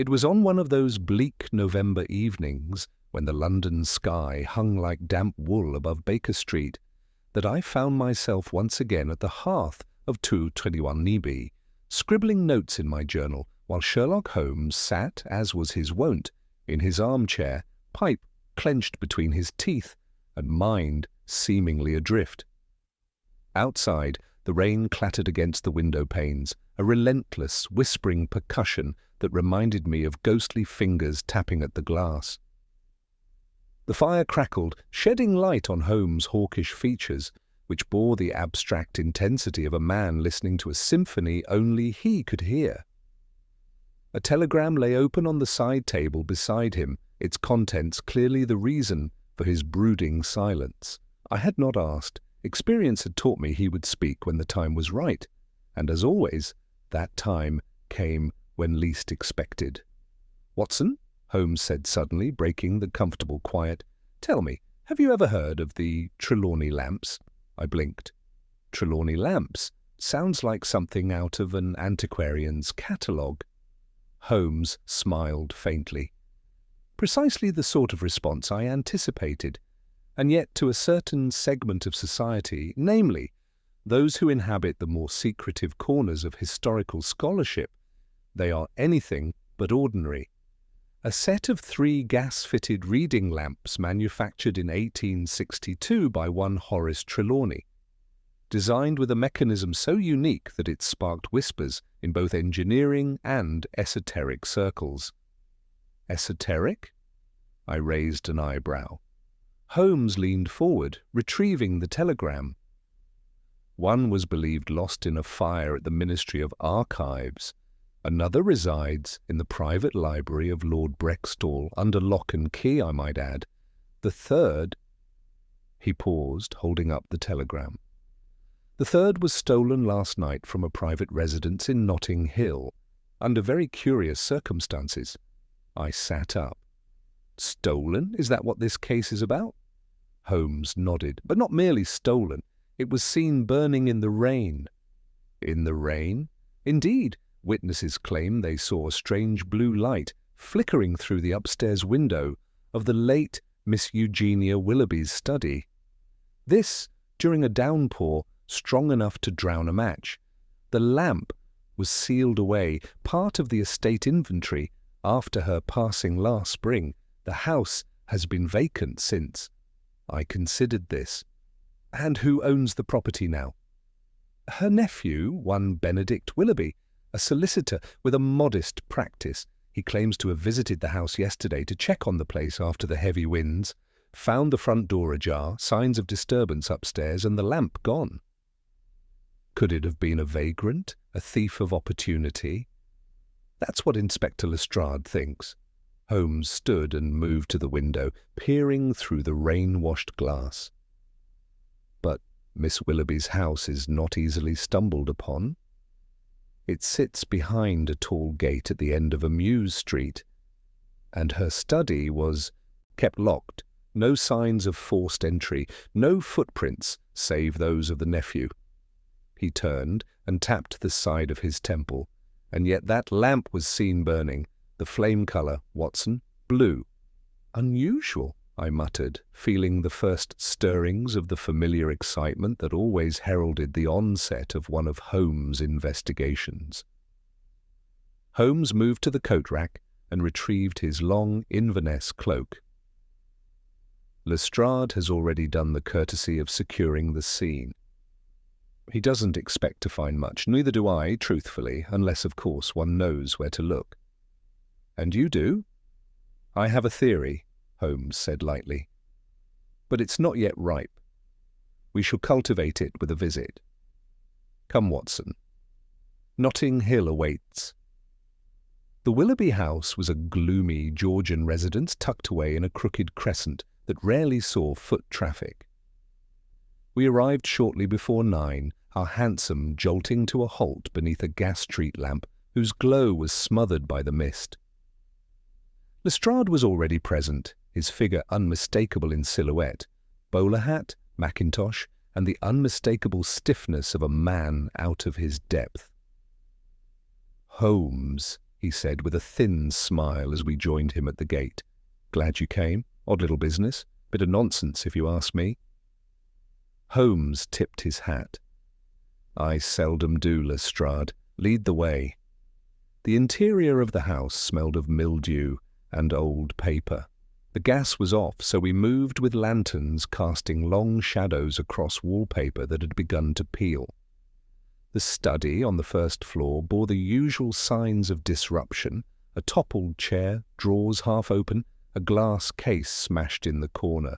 It was on one of those bleak November evenings, when the London sky hung like damp wool above Baker Street, that I found myself once again at the hearth of 221 Nebe, scribbling notes in my journal, while Sherlock Holmes sat, as was his wont, in his armchair, pipe clenched between his teeth, and mind seemingly adrift. Outside, the rain clattered against the window panes, a relentless, whispering percussion that reminded me of ghostly fingers tapping at the glass. The fire crackled, shedding light on Holmes' hawkish features, which bore the abstract intensity of a man listening to a symphony only he could hear. A telegram lay open on the side table beside him, its contents clearly the reason for his brooding silence. I had not asked. Experience had taught me he would speak when the time was right, and as always, that time came when least expected. "Watson," Holmes said suddenly, breaking the comfortable quiet, "tell me, have you ever heard of the Trelawney lamps?" I blinked. Trelawney lamps? Sounds like something out of an antiquarian's catalogue. Holmes smiled faintly. Precisely the sort of response I anticipated, and yet to a certain segment of society, namely, those who inhabit the more secretive corners of historical scholarship, they are anything but ordinary. A set of 3 gas-fitted reading lamps manufactured in 1862 by one Horace Trelawney, designed with a mechanism so unique that it sparked whispers in both engineering and esoteric circles. Esoteric? I raised an eyebrow. Holmes leaned forward, retrieving the telegram. One was believed lost in a fire at the Ministry of Archives. Another resides in the private library of Lord Brextall, under lock and key, I might add. The third— He paused, holding up the telegram. The third was stolen last night from a private residence in Notting Hill, under very curious circumstances. I sat up. Stolen? Is that what this case is about? Holmes nodded. But not merely stolen. It was seen burning in the rain. In the rain? Indeed. Witnesses claim they saw a strange blue light flickering through the upstairs window of the late Miss Eugenia Willoughby's study. This during a downpour strong enough to drown a match. The lamp was sealed away, part of the estate inventory, after her passing last spring. The house has been vacant since. I considered this. And who owns the property now? Her nephew, one Benedict Willoughby, a solicitor with a modest practice. He claims to have visited the house yesterday to check on the place after the heavy winds, found the front door ajar, signs of disturbance upstairs, and the lamp gone. Could it have been a vagrant, a thief of opportunity? That's what Inspector Lestrade thinks. Holmes stood and moved to the window, peering through the rain-washed glass. But Miss Willoughby's house is not easily stumbled upon. It sits behind a tall gate at the end of a mews street, and her study was kept locked. No signs of forced entry, no footprints save those of the nephew. He turned and tapped the side of his temple, and yet that lamp was seen burning. The flame colour, Watson, blue. Unusual, I muttered, feeling the first stirrings of the familiar excitement that always heralded the onset of one of Holmes' investigations. Holmes moved to the coat rack and retrieved his long Inverness cloak. Lestrade has already done the courtesy of securing the scene. He doesn't expect to find much, neither do I, truthfully, unless, of course, one knows where to look. And you do? I have a theory, Holmes said lightly. But it's not yet ripe. We shall cultivate it with a visit. Come, Watson. Notting Hill awaits. The Willoughby house was a gloomy Georgian residence tucked away in a crooked crescent that rarely saw foot traffic. We arrived shortly before 9, our hansom jolting to a halt beneath a gas street lamp whose glow was smothered by the mist. Lestrade was already present, his figure unmistakable in silhouette, bowler hat, mackintosh, and the unmistakable stiffness of a man out of his depth. Holmes, he said with a thin smile as we joined him at the gate. "Glad you came. Odd little business. Bit of nonsense, if you ask me." Holmes tipped his hat. "I seldom do, Lestrade. Lead the way." The interior of the house smelled of mildew and old paper. The gas was off, so we moved with lanterns casting long shadows across wallpaper that had begun to peel. The study on the first floor bore the usual signs of disruption: a toppled chair, drawers half open, a glass case smashed in the corner.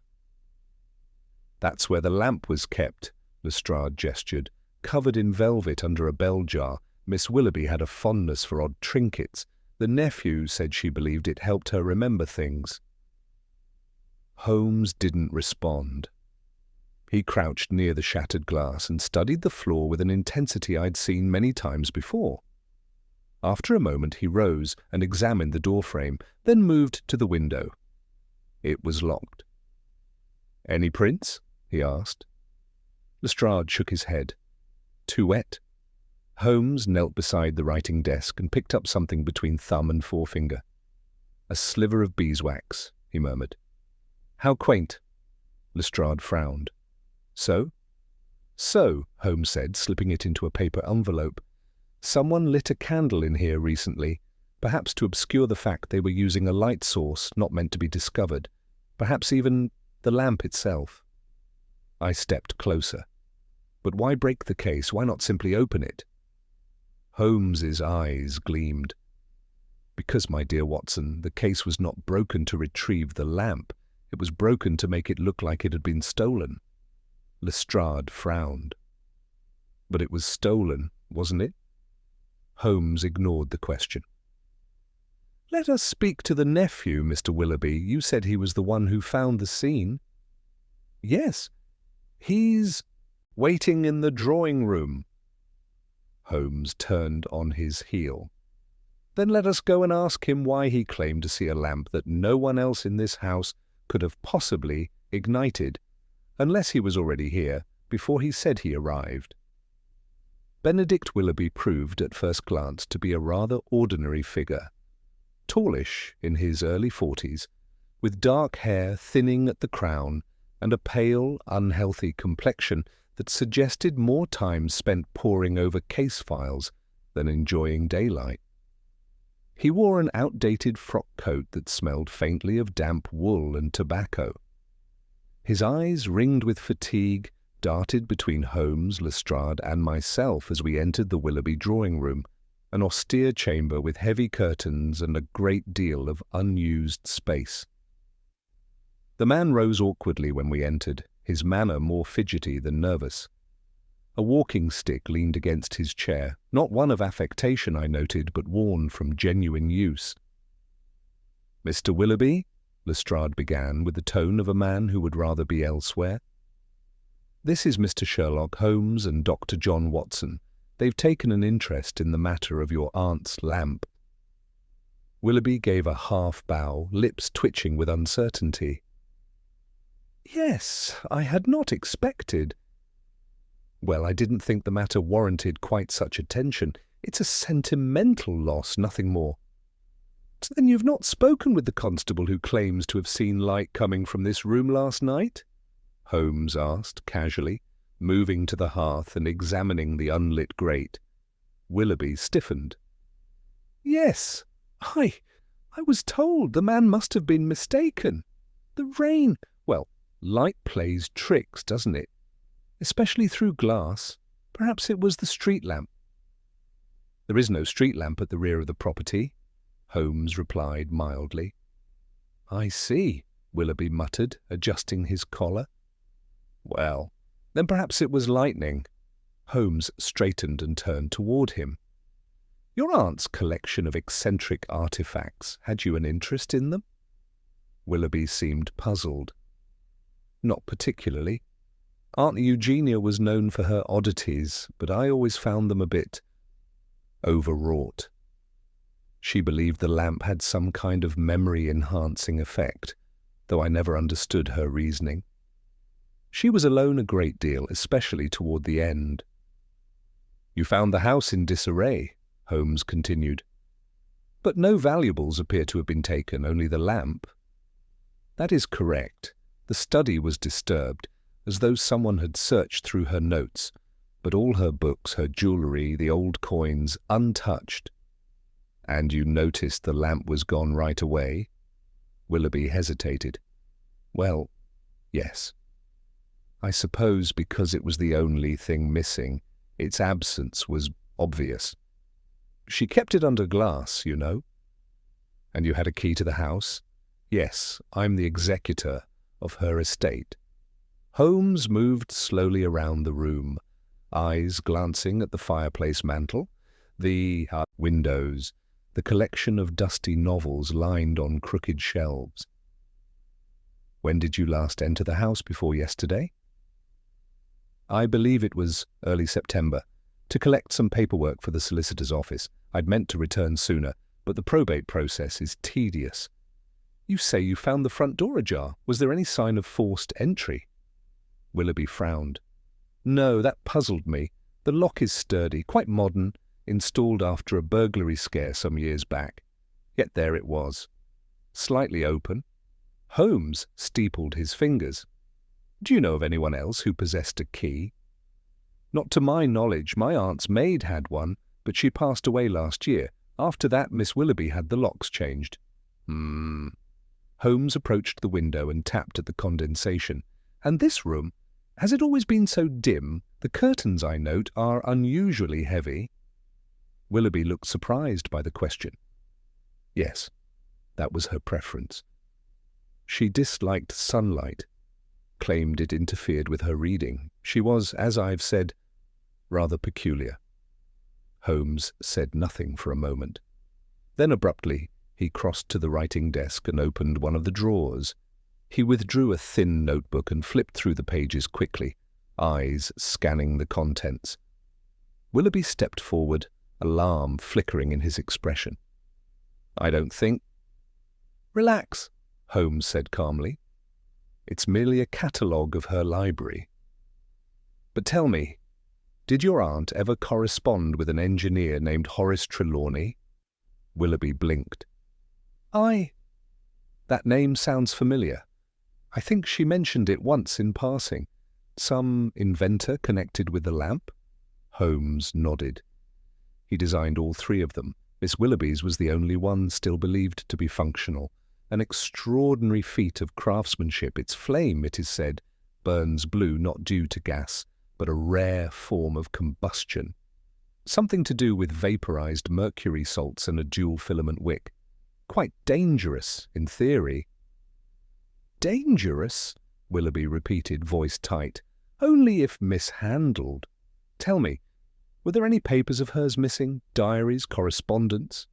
"That's where the lamp was kept," Lestrade gestured. "Covered in velvet under a bell jar. Miss Willoughby had a fondness for odd trinkets. The nephew said she believed it helped her remember things." Holmes didn't respond. He crouched near the shattered glass and studied the floor with an intensity I'd seen many times before. After a moment he rose and examined the doorframe, then moved to the window. It was locked. "Any prints?" he asked. Lestrade shook his head. "Too wet." Holmes knelt beside the writing desk and picked up something between thumb and forefinger. "A sliver of beeswax," he murmured. "How quaint." Lestrade frowned. "So?" "So," Holmes said, slipping it into a paper envelope. "Someone lit a candle in here recently, perhaps to obscure the fact they were using a light source not meant to be discovered, perhaps even the lamp itself." I stepped closer. "But why break the case? Why not simply open it?" Holmes's eyes gleamed. "Because, my dear Watson, the case was not broken to retrieve the lamp. It was broken to make it look like it had been stolen." Lestrade frowned. "But it was stolen, wasn't it?" Holmes ignored the question. "Let us speak to the nephew, Mr. Willoughby. You said he was the one who found the scene." "Yes. He's waiting in the drawing-room." Holmes turned on his heel. "Then let us go and ask him why he claimed to see a lamp that no one else in this house could have possibly ignited, unless he was already here before he said he arrived." Benedict Willoughby proved at first glance to be a rather ordinary figure. Tallish, in his early 40s, with dark hair thinning at the crown and a pale, unhealthy complexion that suggested more time spent poring over case files than enjoying daylight. He wore an outdated frock coat that smelled faintly of damp wool and tobacco. His eyes, ringed with fatigue, darted between Holmes, Lestrade, and myself as we entered the Willoughby drawing-room, an austere chamber with heavy curtains and a great deal of unused space. The man rose awkwardly when we entered, his manner more fidgety than nervous. A walking stick leaned against his chair, not one of affectation, I noted, but worn from genuine use. "Mr. Willoughby," Lestrade began, with the tone of a man who would rather be elsewhere. "This is Mr. Sherlock Holmes and Dr. John Watson. They've taken an interest in the matter of your aunt's lamp." Willoughby gave a half-bow, lips twitching with uncertainty. "Yes, I had not expected." "Well, I didn't think the matter warranted quite such attention. It's a sentimental loss, nothing more." "So then you've not spoken with the constable who claims to have seen light coming from this room last night?" Holmes asked casually, moving to the hearth and examining the unlit grate. Willoughby stiffened. "Yes, I was told. The man must have been mistaken. The rain... Well, light plays tricks, doesn't it? Especially through glass. Perhaps it was the street lamp." "There is no street lamp at the rear of the property," Holmes replied mildly. "I see," Willoughby muttered, adjusting his collar. "Well, then perhaps it was lightning." Holmes straightened and turned toward him. "Your aunt's collection of eccentric artifacts, had you an interest in them?" Willoughby seemed puzzled. "Not particularly. Aunt Eugenia was known for her oddities, but I always found them a bit overwrought. She believed the lamp had some kind of memory-enhancing effect, though I never understood her reasoning. She was alone a great deal, especially toward the end." "You found the house in disarray," Holmes continued. But no valuables appear to have been taken, only the lamp. That is correct. The study was disturbed, as though someone had searched through her notes, but all her books, her jewellery, the old coins, untouched. And you noticed the lamp was gone right away? Willoughby hesitated. Well, yes. I suppose because it was the only thing missing, its absence was obvious. She kept it under glass, you know. And you had a key to the house? Yes, I'm the executor of her estate. Holmes moved slowly around the room, eyes glancing at the fireplace mantel, the windows, the collection of dusty novels lined on crooked shelves. When did you last enter the house before yesterday? I believe it was early September, to collect some paperwork for the solicitor's office. I'd meant to return sooner, but the probate process is tedious. You say you found the front door ajar. Was there any sign of forced entry? Willoughby frowned. No, that puzzled me. The lock is sturdy, quite modern, installed after a burglary scare some years back. Yet there it was, slightly open. Holmes steepled his fingers. Do you know of anyone else who possessed a key? Not to my knowledge. My aunt's maid had one, but she passed away last year. After that, Miss Willoughby had the locks changed. Holmes approached the window and tapped at the condensation. And this room, has it always been so dim? The curtains, I note, are unusually heavy. Willoughby looked surprised by the question. Yes, that was her preference. She disliked sunlight, claimed it interfered with her reading. She was, as I've said, rather peculiar. Holmes said nothing for a moment. Then abruptly he crossed to the writing desk and opened one of the drawers. He withdrew a thin notebook and flipped through the pages quickly, eyes scanning the contents. Willoughby stepped forward, alarm flickering in his expression. I don't think... Relax, Holmes said calmly. It's merely a catalogue of her library. But tell me, did your aunt ever correspond with an engineer named Horace Trelawney? Willoughby blinked. That name sounds familiar. I think she mentioned it once in passing. Some inventor connected with the lamp? Holmes nodded. He designed all three of them. Miss Willoughby's was the only one still believed to be functional. An extraordinary feat of craftsmanship. Its flame, it is said, burns blue not due to gas, but a rare form of combustion. Something to do with vaporized mercury salts and a dual-filament wick. Quite dangerous, in theory. Dangerous? Willoughby repeated, voice tight. Only if mishandled. Tell me, were there any papers of hers missing? Diaries, correspondence?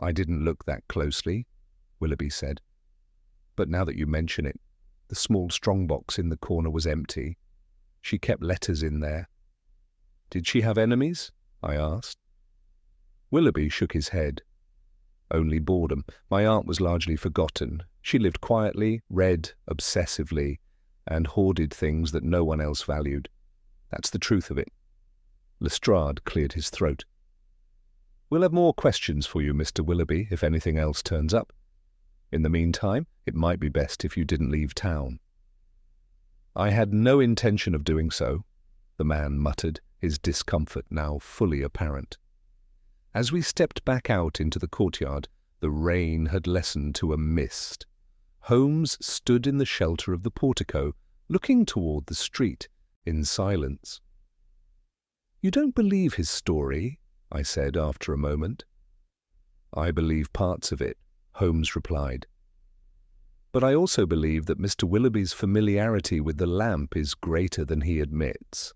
I didn't look that closely, Willoughby said. But now that you mention it, the small strongbox in the corner was empty. She kept letters in there. Did she have enemies? I asked. Willoughby shook his head. Only boredom. My aunt was largely forgotten. She lived quietly, read obsessively, and hoarded things that no one else valued. That's the truth of it. Lestrade cleared his throat. We'll have more questions for you, Mr. Willoughby, if anything else turns up. In the meantime, it might be best if you didn't leave town. I had no intention of doing so, the man muttered, his discomfort now fully apparent. As we stepped back out into the courtyard, the rain had lessened to a mist. Holmes stood in the shelter of the portico, looking toward the street, in silence. You don't believe his story? I said after a moment. I believe parts of it, Holmes replied. But I also believe that Mr. Willoughby's familiarity with the lamp is greater than he admits.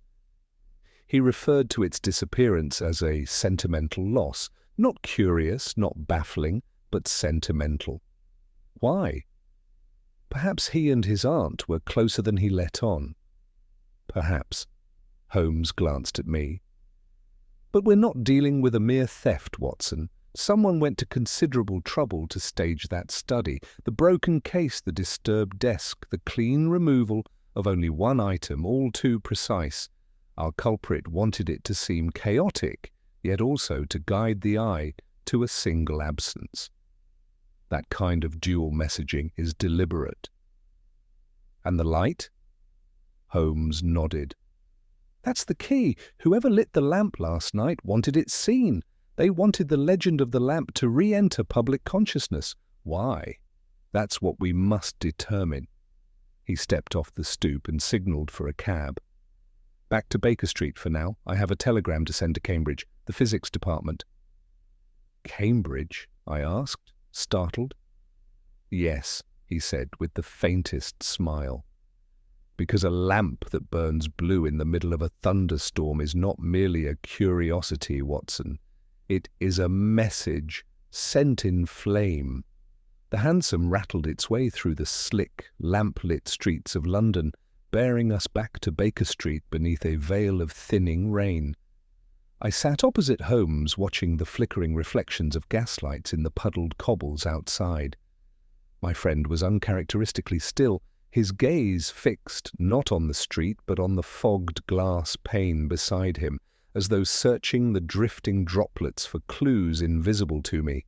He referred to its disappearance as a sentimental loss, not curious, not baffling, but sentimental. Why? Perhaps he and his aunt were closer than he let on. Perhaps. Holmes glanced at me. But we're not dealing with a mere theft, Watson. Someone went to considerable trouble to stage that study. The broken case, the disturbed desk, the clean removal of only one item, all too precise. Our culprit wanted it to seem chaotic, yet also to guide the eye to a single absence. That kind of dual messaging is deliberate. And the light? Holmes nodded. That's the key. Whoever lit the lamp last night wanted it seen. They wanted the legend of the lamp to re-enter public consciousness. Why? That's what we must determine. He stepped off the stoop and signalled for a cab. Back to Baker Street for now. I have a telegram to send to Cambridge, the physics department. Cambridge? I asked, startled. Yes, he said with the faintest smile. Because a lamp that burns blue in the middle of a thunderstorm is not merely a curiosity, Watson. It is a message sent in flame. The hansom rattled its way through the slick, lamp-lit streets of London, bearing us back to Baker Street beneath a veil of thinning rain. I sat opposite Holmes, watching the flickering reflections of gaslights in the puddled cobbles outside. My friend was uncharacteristically still, his gaze fixed not on the street but on the fogged glass pane beside him, as though searching the drifting droplets for clues invisible to me.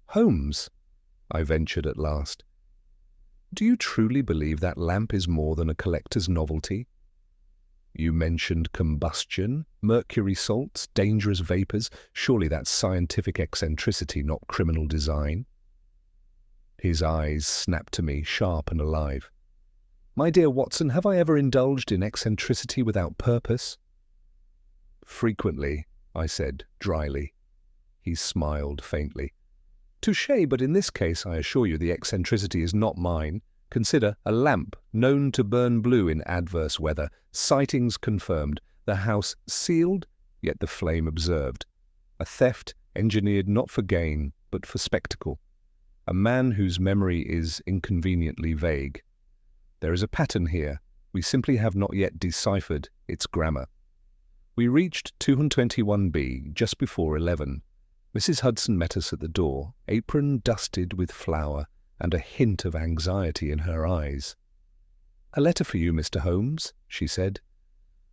Holmes, I ventured at last, do you truly believe that lamp is more than a collector's novelty? You mentioned combustion, mercury salts, dangerous vapours. Surely that's scientific eccentricity, not criminal design. His eyes snapped to me, sharp and alive. My dear Watson, have I ever indulged in eccentricity without purpose? Frequently, I said dryly. He smiled faintly. Touché, but in this case, I assure you, the eccentricity is not mine. Consider a lamp known to burn blue in adverse weather, sightings confirmed, the house sealed, yet the flame observed. A theft engineered not for gain, but for spectacle. A man whose memory is inconveniently vague. There is a pattern here. We simply have not yet deciphered its grammar. We reached 221B just before 11. Mrs. Hudson met us at the door, apron dusted with flour and a hint of anxiety in her eyes. "A letter for you, Mr. Holmes," she said.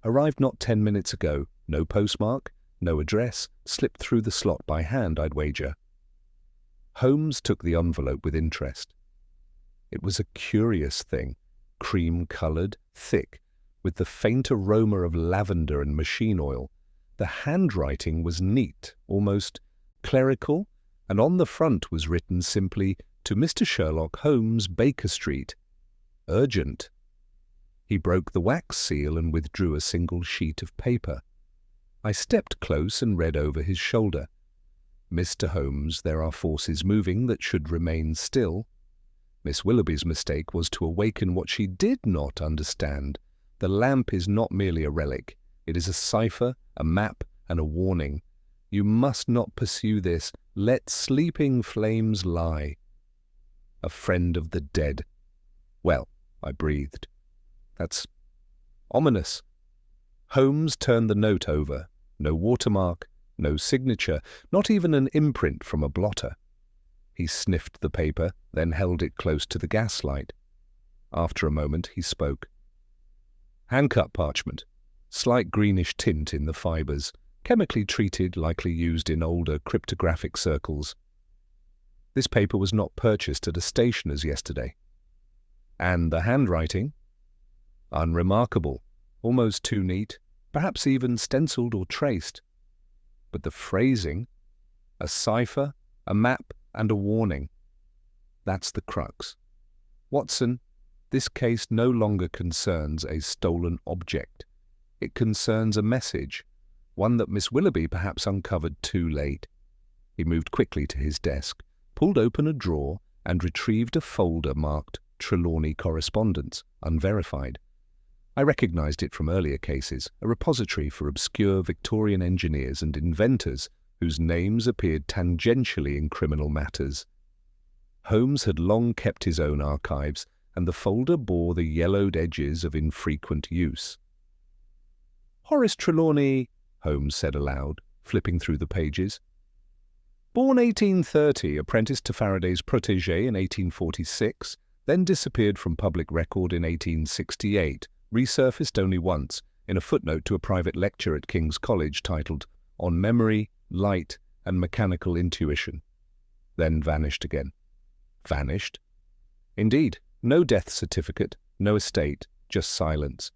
"Arrived not 10 minutes ago. No postmark, no address, slipped through the slot by hand, I'd wager." Holmes took the envelope with interest. It was a curious thing, cream-coloured, thick, with the faint aroma of lavender and machine oil. The handwriting was neat, almost clerical, and on the front was written simply, "To Mr. Sherlock Holmes, Baker Street. Urgent." He broke the wax seal and withdrew a single sheet of paper. I stepped close and read over his shoulder. "Mr. Holmes, there are forces moving that should remain still." Miss Willoughby's mistake was to awaken what she did not understand. The lamp is not merely a relic. It is a cipher, a map, and a warning. You must not pursue this. Let sleeping flames lie. A friend of the dead. Well, I breathed. That's ominous. Holmes turned the note over. No watermark, no signature, not even an imprint from a blotter. He sniffed the paper, then held it close to the gaslight. After a moment, he spoke. "Hand-cut parchment. Slight greenish tint in the fibres. Chemically treated, likely used in older cryptographic circles. This paper was not purchased at a stationer's yesterday. And the handwriting? Unremarkable. Almost too neat. Perhaps even stenciled or traced. But the phrasing, a cipher, a map, and a warning. That's the crux. Watson, this case no longer concerns a stolen object. It concerns a message, one that Miss Willoughby perhaps uncovered too late." He moved quickly to his desk, pulled open a drawer, and retrieved a folder marked Trelawney Correspondence, unverified. I recognized it from earlier cases, a repository for obscure Victorian engineers and inventors whose names appeared tangentially in criminal matters. Holmes had long kept his own archives, and the folder bore the yellowed edges of infrequent use. "Horace Trelawney," Holmes said aloud, flipping through the pages. "Born 1830, apprenticed to Faraday's protégé in 1846, then disappeared from public record in 1868, resurfaced only once, in a footnote to a private lecture at King's College titled On Memory, Light, and mechanical intuition, then vanished again. Vanished? Indeed, no death certificate, no estate, just silence.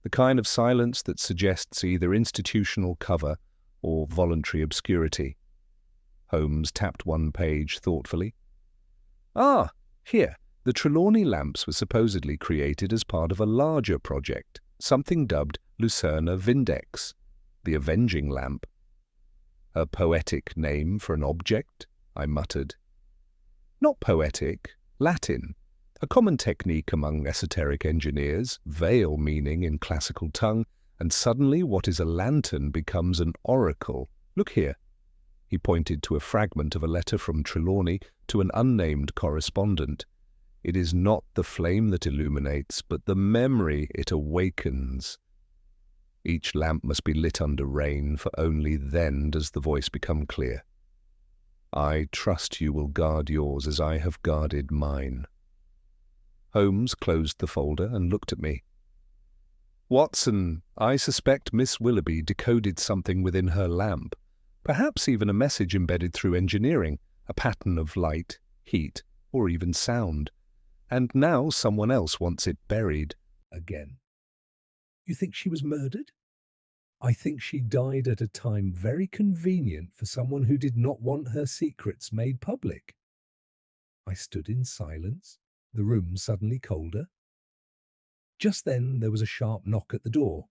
The kind of silence that suggests either institutional cover or voluntary obscurity. Holmes tapped one page thoughtfully. Ah, here. The Trelawney lamps were supposedly created as part of a larger project, something dubbed Lucerna Vindex, the avenging lamp. A poetic name for an object, I muttered. Not poetic, Latin. A common technique among esoteric engineers, veil meaning in classical tongue, and suddenly what is a lantern becomes an oracle. Look here. He pointed to a fragment of a letter from Trelawney to an unnamed correspondent. It is not the flame that illuminates, but the memory it awakens. Each lamp must be lit under rain, for only then does the voice become clear. I trust you will guard yours as I have guarded mine. Holmes closed the folder and looked at me. Watson, I suspect Miss Willoughby decoded something within her lamp, perhaps even a message embedded through engineering, a pattern of light, heat, or even sound. And now someone else wants it buried again. You think she was murdered? I think she died at a time very convenient for someone who did not want her secrets made public. I stood in silence, the room suddenly colder. Just then there was a sharp knock at the door.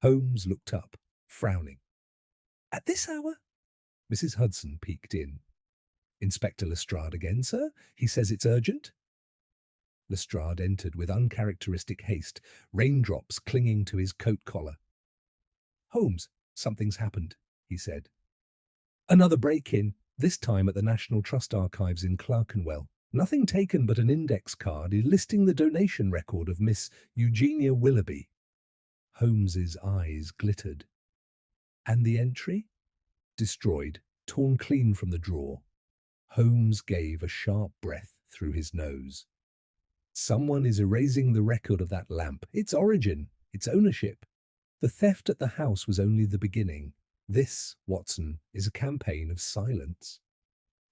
Holmes looked up, frowning. At this hour? Mrs. Hudson peeked in. Inspector Lestrade again, sir? He says it's urgent. Lestrade entered with uncharacteristic haste, raindrops clinging to his coat collar. Holmes, something's happened, he said. Another break-in, this time at the National Trust Archives in Clerkenwell. Nothing taken but an index card listing the donation record of Miss Eugenia Willoughby. Holmes's eyes glittered. And the entry? Destroyed, torn clean from the drawer. Holmes gave a sharp breath through his nose. Someone is erasing the record of that lamp, its origin, its ownership. The theft at the house was only the beginning. This, Watson, is a campaign of silence.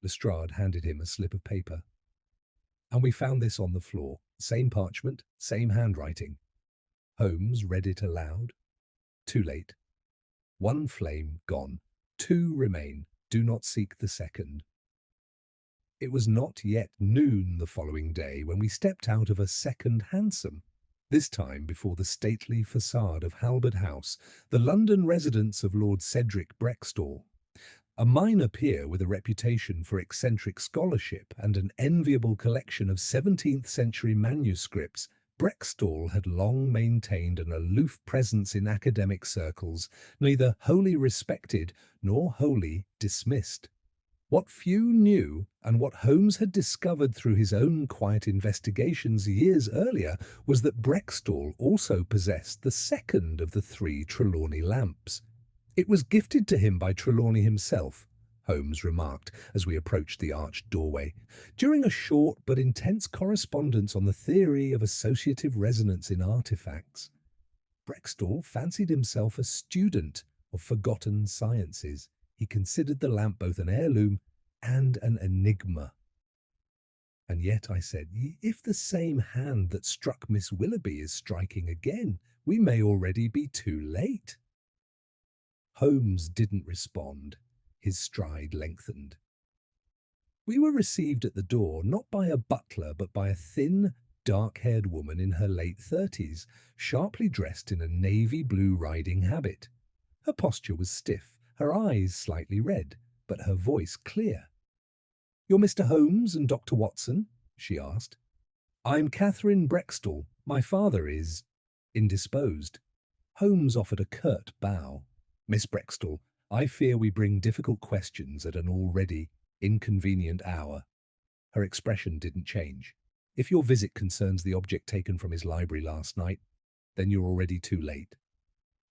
Lestrade handed him a slip of paper. And we found this on the floor. Same parchment, same handwriting. Holmes read it aloud. Too late. One flame gone. 2 remain. Do not seek the second. It was not yet noon the following day when we stepped out of a second hansom, this time before the stately facade of Halberd House, the London residence of Lord Cedric Brextall. A minor peer with a reputation for eccentric scholarship and an enviable collection of 17th-century manuscripts, Brextall had long maintained an aloof presence in academic circles, neither wholly respected nor wholly dismissed. What few knew, and what Holmes had discovered through his own quiet investigations years earlier, was that Brextall also possessed the second of the 3 Trelawney lamps. It was gifted to him by Trelawney himself, Holmes remarked as we approached the arched doorway, during a short but intense correspondence on the theory of associative resonance in artifacts. Brextall fancied himself a student of forgotten sciences. He considered the lamp both an heirloom and an enigma. And yet, I said, if the same hand that struck Miss Willoughby is striking again, we may already be too late. Holmes didn't respond. His stride lengthened. We were received at the door not by a butler but by a thin, dark-haired woman in her late 30s, sharply dressed in a navy blue riding habit. Her posture was stiff, her eyes slightly red, but her voice clear. "You're Mr. Holmes and Dr. Watson?" she asked. "I'm Catherine Brextall. My father is indisposed." Holmes offered a curt bow. "Miss Brextall, I fear we bring difficult questions at an already inconvenient hour." Her expression didn't change. "If your visit concerns the object taken from his library last night, then you're already too late."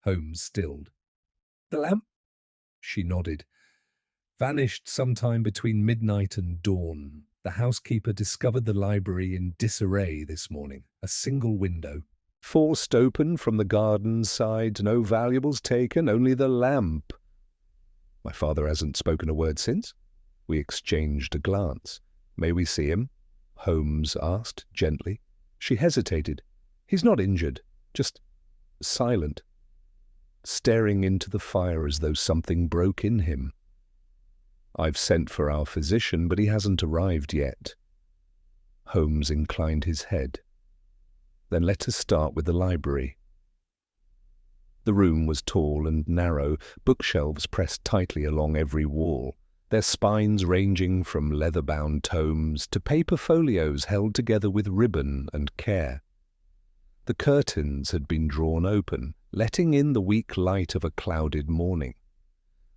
Holmes stilled. "The lamp?" She nodded. "Vanished sometime between midnight and dawn. The housekeeper discovered the library in disarray this morning. A single window. Forced open from the garden side, no valuables taken, only the lamp." My father hasn't spoken a word since." We exchanged a glance. "May we see him?" Holmes asked gently. She hesitated. "He's not injured, just silent, staring into the fire as though something broke in him. I've sent for our physician, but he hasn't arrived yet." Holmes inclined his head. "Then let us start with the library." The room was tall and narrow, bookshelves pressed tightly along every wall, their spines ranging from leather-bound tomes to paper folios held together with ribbon and care. The curtains had been drawn open, letting in the weak light of a clouded morning.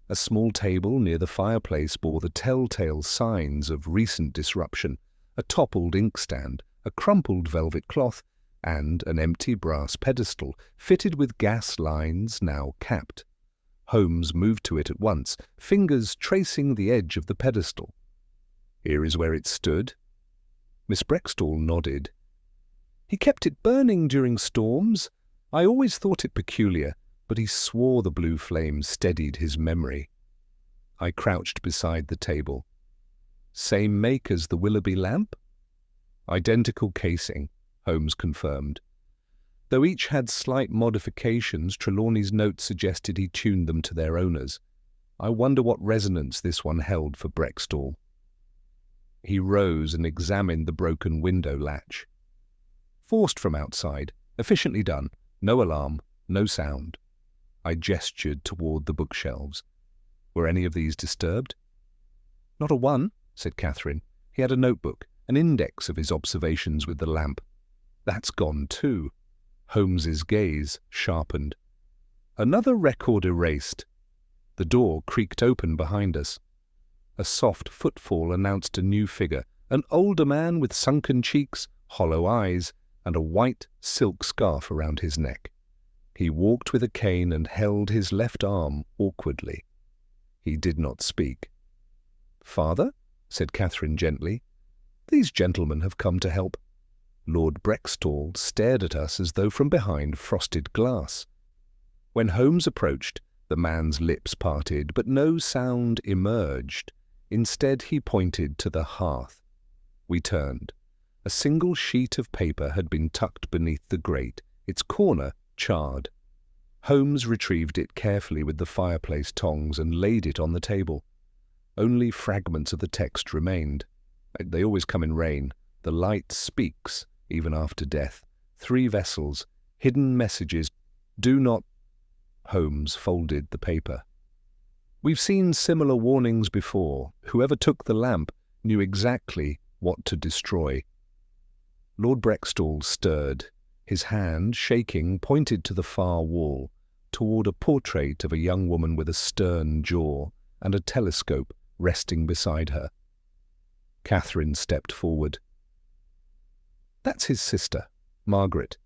A small table near the fireplace bore the telltale signs of recent disruption: a toppled inkstand, a crumpled velvet cloth, and an empty brass pedestal fitted with gas lines now capped. Holmes moved to it at once, fingers tracing the edge of the pedestal. "Here is where it stood." Miss Brextall nodded. "He kept it burning during storms. I always thought it peculiar, but he swore the blue flame steadied his memory." I crouched beside the table. "Same make as the Willoughby lamp?" "Identical casing," Holmes confirmed. Though each had slight modifications, Trelawney's note suggested he tuned them to their owners. I wonder what resonance this one held for Brextall. He rose and examined the broken window latch. "Forced from outside. Efficiently done. No alarm. No sound." I gestured toward the bookshelves. "Were any of these disturbed?" "Not a one," said Catherine. "He had a notebook, an index of his observations with the lamp." "That's gone too." Holmes's gaze sharpened. "Another record erased." The door creaked open behind us. A soft footfall announced a new figure, an older man with sunken cheeks, hollow eyes, and a white silk scarf around his neck. He walked with a cane and held his left arm awkwardly. He did not speak. "Father," said Catherine gently, "these gentlemen have come to help." Lord Brextall stared at us as though from behind frosted glass. When Holmes approached, the man's lips parted, but no sound emerged. Instead, he pointed to the hearth. We turned. A single sheet of paper had been tucked beneath the grate, its corner charred. Holmes retrieved it carefully with the fireplace tongs and laid it on the table. Only fragments of the text remained. They always come in rain. "The light speaks, even after death. 3 vessels, hidden messages. Do not—" Holmes folded the paper. "We've seen similar warnings before. Whoever took the lamp knew exactly what to destroy." Lord Brextall stirred. His hand, shaking, pointed to the far wall, toward a portrait of a young woman with a stern jaw and a telescope resting beside her. Catherine stepped forward. "That's his sister, Margaret.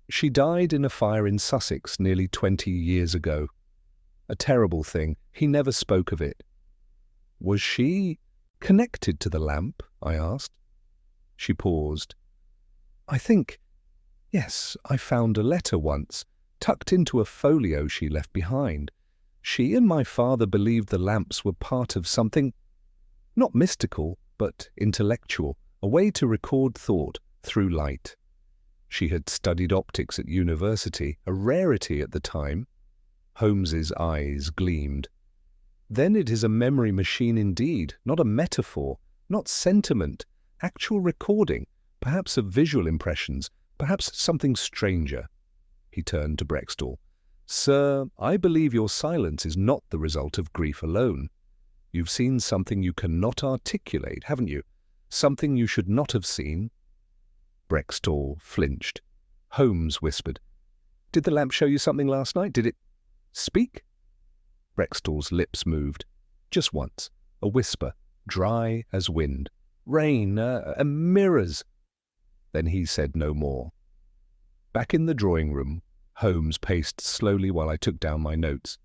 She died in a fire in Sussex nearly 20 years ago. A terrible thing. He never spoke of it." "Was she connected to the lamp?" I asked. She paused. Yes, I found a letter once, tucked into a folio she left behind. She and my father believed the lamps were part of something, not mystical, but intellectual, a way to record thought through light. She had studied optics at university, a rarity at the time. Holmes's eyes gleamed. "Then it is a memory machine indeed, not a metaphor, not sentiment, actual recording, perhaps of visual impressions, perhaps something stranger." He turned to Brextall. "Sir, I believe your silence is not the result of grief alone. You've seen something you cannot articulate, haven't you? Something you should not have seen." Brextall flinched. Holmes whispered, "Did the lamp show you something last night? Did it speak?" Brextall's lips moved. Just once. A whisper, dry as wind. "Rain, mirrors." Then he said no more. Back in the drawing room, Holmes paced slowly while I took down my notes.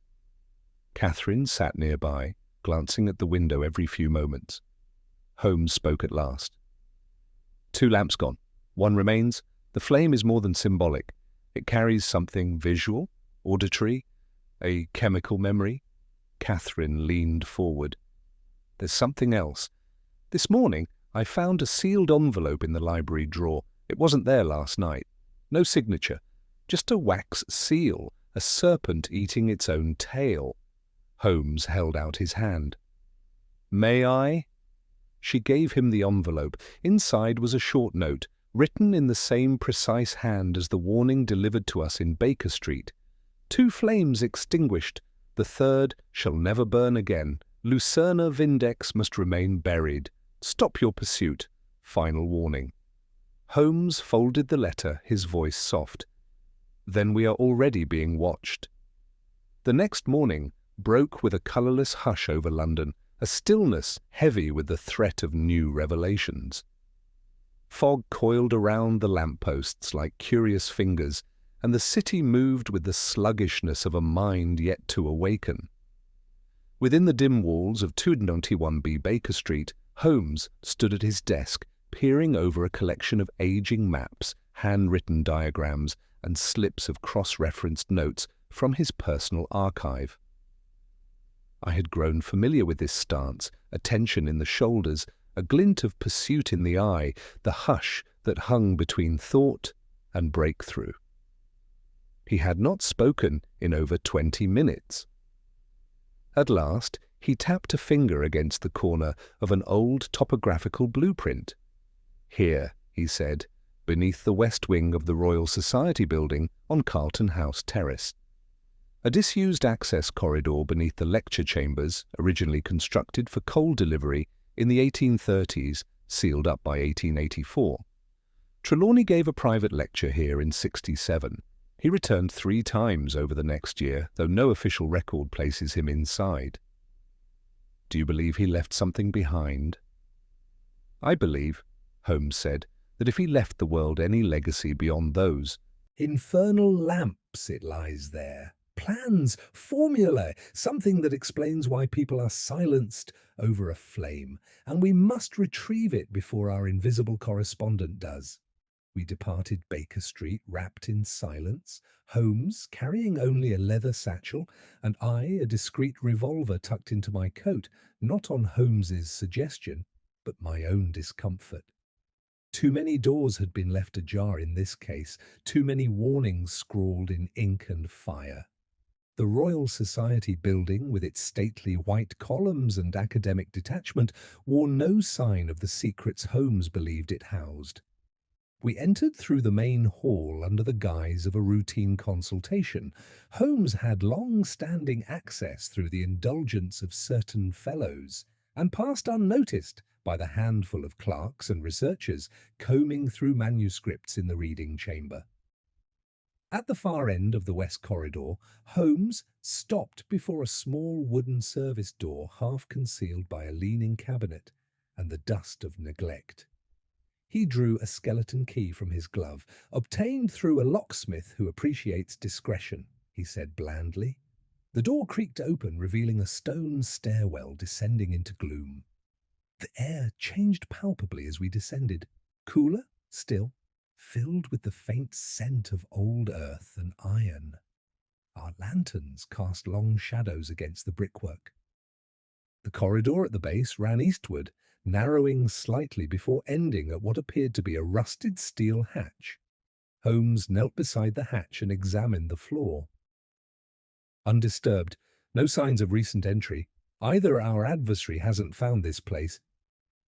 Catherine sat nearby, glancing at the window every few moments. Holmes spoke at last. "2 lamps gone. 1 remains. The flame is more than symbolic. It carries something visual, auditory, a chemical memory. Catherine leaned forward. "There's something else. This morning I found a sealed envelope in the library drawer. It wasn't there last night. No signature. Just a wax seal, a serpent eating its own tail." Holmes held out his hand. "May I?" She gave him the envelope. Inside was a short note, written in the same precise hand as the warning delivered to us in Baker Street. "Two flames extinguished. The third shall never burn again. Lucerna Vindex must remain buried. Stop your pursuit. Final warning." Holmes folded the letter, his voice soft. "Then we are already being watched." The next morning broke with a colourless hush over London, a stillness heavy with the threat of new revelations. Fog coiled around the lampposts like curious fingers, and the city moved with the sluggishness of a mind yet to awaken. Within the dim walls of 291B Baker Street, Holmes stood at his desk, peering over a collection of aging maps, handwritten diagrams, and slips of cross-referenced notes from his personal archive. I had grown familiar with this stance, a tension in the shoulders, a glint of pursuit in the eye, the hush that hung between thought and breakthrough. He had not spoken in over 20 minutes. At last, he tapped a finger against the corner of an old topographical blueprint. "Here," he said, "beneath the west wing of the Royal Society building on Carlton House Terrace. A disused access corridor beneath the lecture chambers, originally constructed for coal delivery in the 1830s, sealed up by 1884. Trelawney gave a private lecture here in 67. He returned 3 times over the next year, though no official record places him inside. Do you believe he left something behind?" "I believe," Holmes said, "that if he left the world any legacy beyond those infernal lamps, it lies there. Plans, formula, something that explains why people are silenced over a flame, and we must retrieve it before our invisible correspondent does." We departed Baker Street wrapped in silence, Holmes carrying only a leather satchel, and I a discreet revolver tucked into my coat, not on Holmes's suggestion, but my own discomfort. Too many doors had been left ajar in this case, too many warnings scrawled in ink and fire. The Royal Society building, with its stately white columns and academic detachment, wore no sign of the secrets Holmes believed it housed. We entered through the main hall under the guise of a routine consultation. Holmes had long-standing access through the indulgence of certain fellows, and passed unnoticed by the handful of clerks and researchers combing through manuscripts in the reading chamber. At the far end of the west corridor, Holmes stopped before a small wooden service door half concealed by a leaning cabinet and the dust of neglect. He drew a skeleton key from his glove, "Obtained through a locksmith who appreciates discretion," he said blandly. The door creaked open, revealing a stone stairwell descending into gloom. The air changed palpably as we descended, cooler still, filled with the faint scent of old earth and iron. Our lanterns cast long shadows against the brickwork. The corridor at the base ran eastward, narrowing slightly before ending at what appeared to be a rusted steel hatch. Holmes knelt beside the hatch and examined the floor. "Undisturbed. No signs of recent entry. Either our adversary hasn't found this place,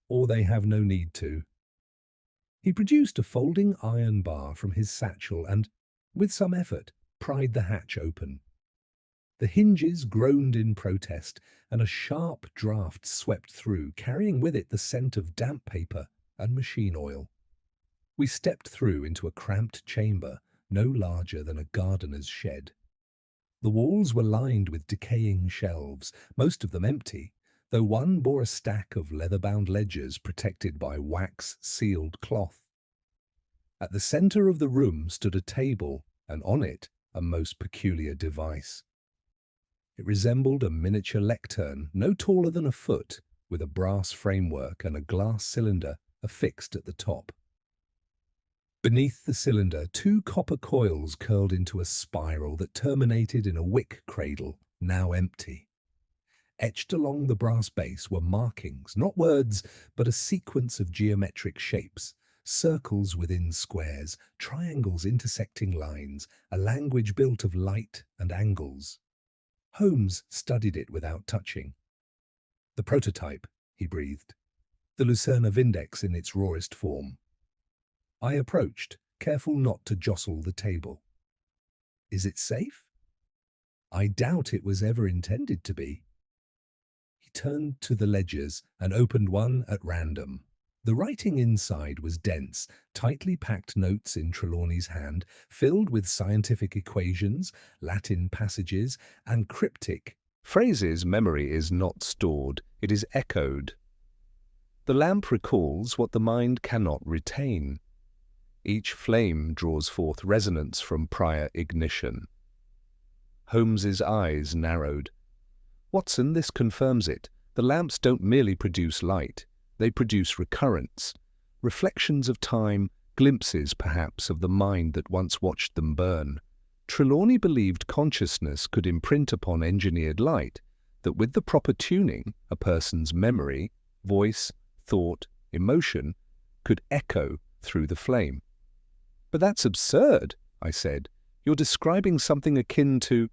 or they have no need to." He produced a folding iron bar from his satchel and, with some effort, pried the hatch open. The hinges groaned in protest, and a sharp draught swept through, carrying with it the scent of damp paper and machine oil. We stepped through into a cramped chamber, no larger than a gardener's shed. The walls were lined with decaying shelves, most of them empty, though one bore a stack of leather-bound ledgers protected by wax-sealed cloth. At the centre of the room stood a table, and on it a most peculiar device. It resembled a miniature lectern, no taller than a foot, with a brass framework and a glass cylinder affixed at the top. Beneath the cylinder, 2 copper coils curled into a spiral that terminated in a wick cradle, now empty. Etched along the brass base were markings, not words, but a sequence of geometric shapes, circles within squares, triangles intersecting lines, a language built of light and angles. Holmes studied it without touching. "The prototype," he breathed. "The Lucerna Vindex in its rawest form." I approached, careful not to jostle the table. "Is it safe?" "I doubt it was ever intended to be." He turned to the ledgers and opened one at random. The writing inside was dense, tightly packed notes in Trelawney's hand, filled with scientific equations, Latin passages, and cryptic phrases. Memory is not stored, it is echoed. The lamp recalls what the mind cannot retain. Each flame draws forth resonance from prior ignition. Holmes's eyes narrowed. "Watson, this confirms it. The lamps don't merely produce light. They produce recurrence, reflections of time, glimpses, perhaps, of the mind that once watched them burn. Trelawney believed consciousness could imprint upon engineered light, that with the proper tuning, a person's memory, voice, thought, emotion, could echo through the flame." "But that's absurd," I said. "You're describing something akin to—"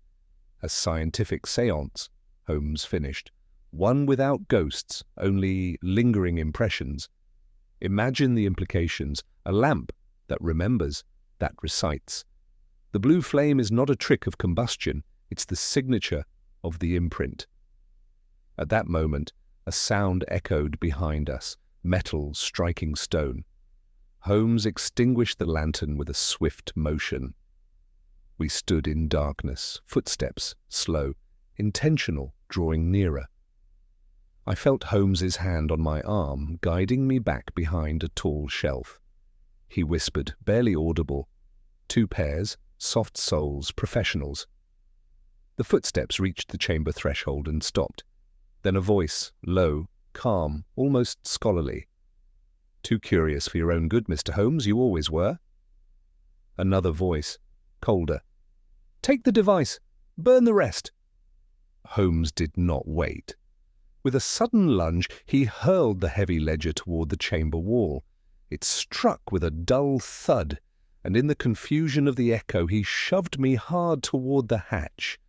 "A scientific séance," Holmes finished. "One without ghosts, only lingering impressions. Imagine the implications. A lamp that remembers, that recites. The blue flame is not a trick of combustion, it's the signature of the imprint." At that moment, a sound echoed behind us, metal striking stone. Holmes extinguished the lantern with a swift motion. We stood in darkness, footsteps slow, intentional, drawing nearer. I felt Holmes's hand on my arm, guiding me back behind a tall shelf. He whispered, barely audible, "2 pairs, soft soles, professionals." The footsteps reached the chamber threshold and stopped. Then a voice, low, calm, almost scholarly. "Too curious for your own good, Mr. Holmes, you always were." Another voice, colder. "Take the device. Burn the rest." Holmes did not wait. With a sudden lunge, he hurled the heavy ledger toward the chamber wall. It struck with a dull thud, and in the confusion of the echo, he shoved me hard toward the hatch.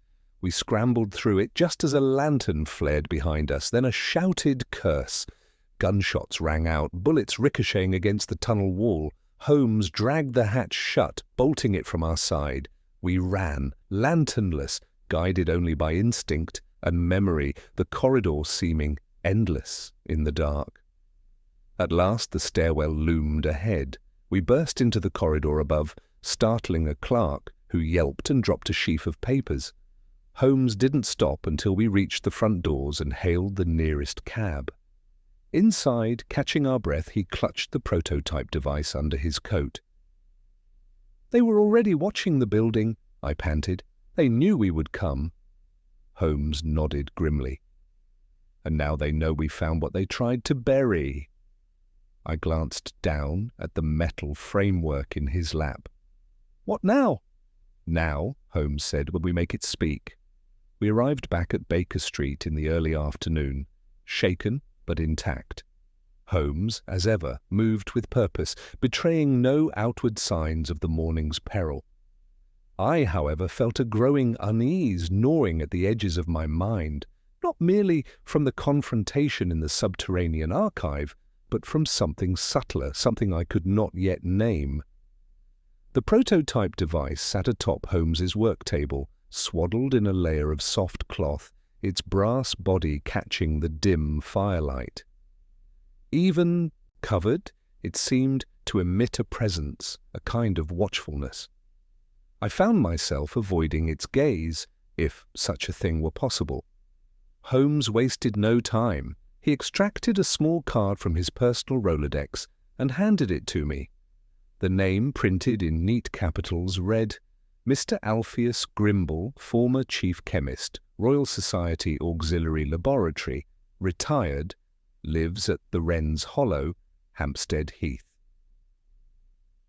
We scrambled through it just as a lantern flared behind us, then a shouted curse. Gunshots rang out, bullets ricocheting against the tunnel wall. Holmes dragged the hatch shut, bolting it from our side. We ran, lanternless, guided only by instinct and memory, the corridor seeming endless in the dark. At last the stairwell loomed ahead. We burst into the corridor above, startling a clerk, who yelped and dropped a sheaf of papers. Holmes didn't stop until we reached the front doors and hailed the nearest cab. Inside, catching our breath, he clutched the prototype device under his coat. "They were already watching the building," I panted. "They knew we would come." Holmes nodded grimly. "And now they know we found what they tried to bury." I glanced down at the metal framework in his lap. "What now?" "Now," Holmes said, "when we make it speak." We arrived back at Baker Street in the early afternoon, shaken but intact. Holmes, as ever, moved with purpose, betraying no outward signs of the morning's peril. I, however, felt a growing unease gnawing at the edges of my mind, not merely from the confrontation in the subterranean archive, but from something subtler, something I could not yet name. The prototype device sat atop Holmes's work table, swaddled in a layer of soft cloth, its brass body catching the dim firelight. Even covered, it seemed to emit a presence, a kind of watchfulness. I found myself avoiding its gaze, if such a thing were possible. Holmes wasted no time. He extracted a small card from his personal Rolodex and handed it to me. The name, printed in neat capitals, read, "Mr. Alpheus Grimble, former Chief Chemist, Royal Society Auxiliary Laboratory, retired, lives at the Wren's Hollow, Hampstead Heath."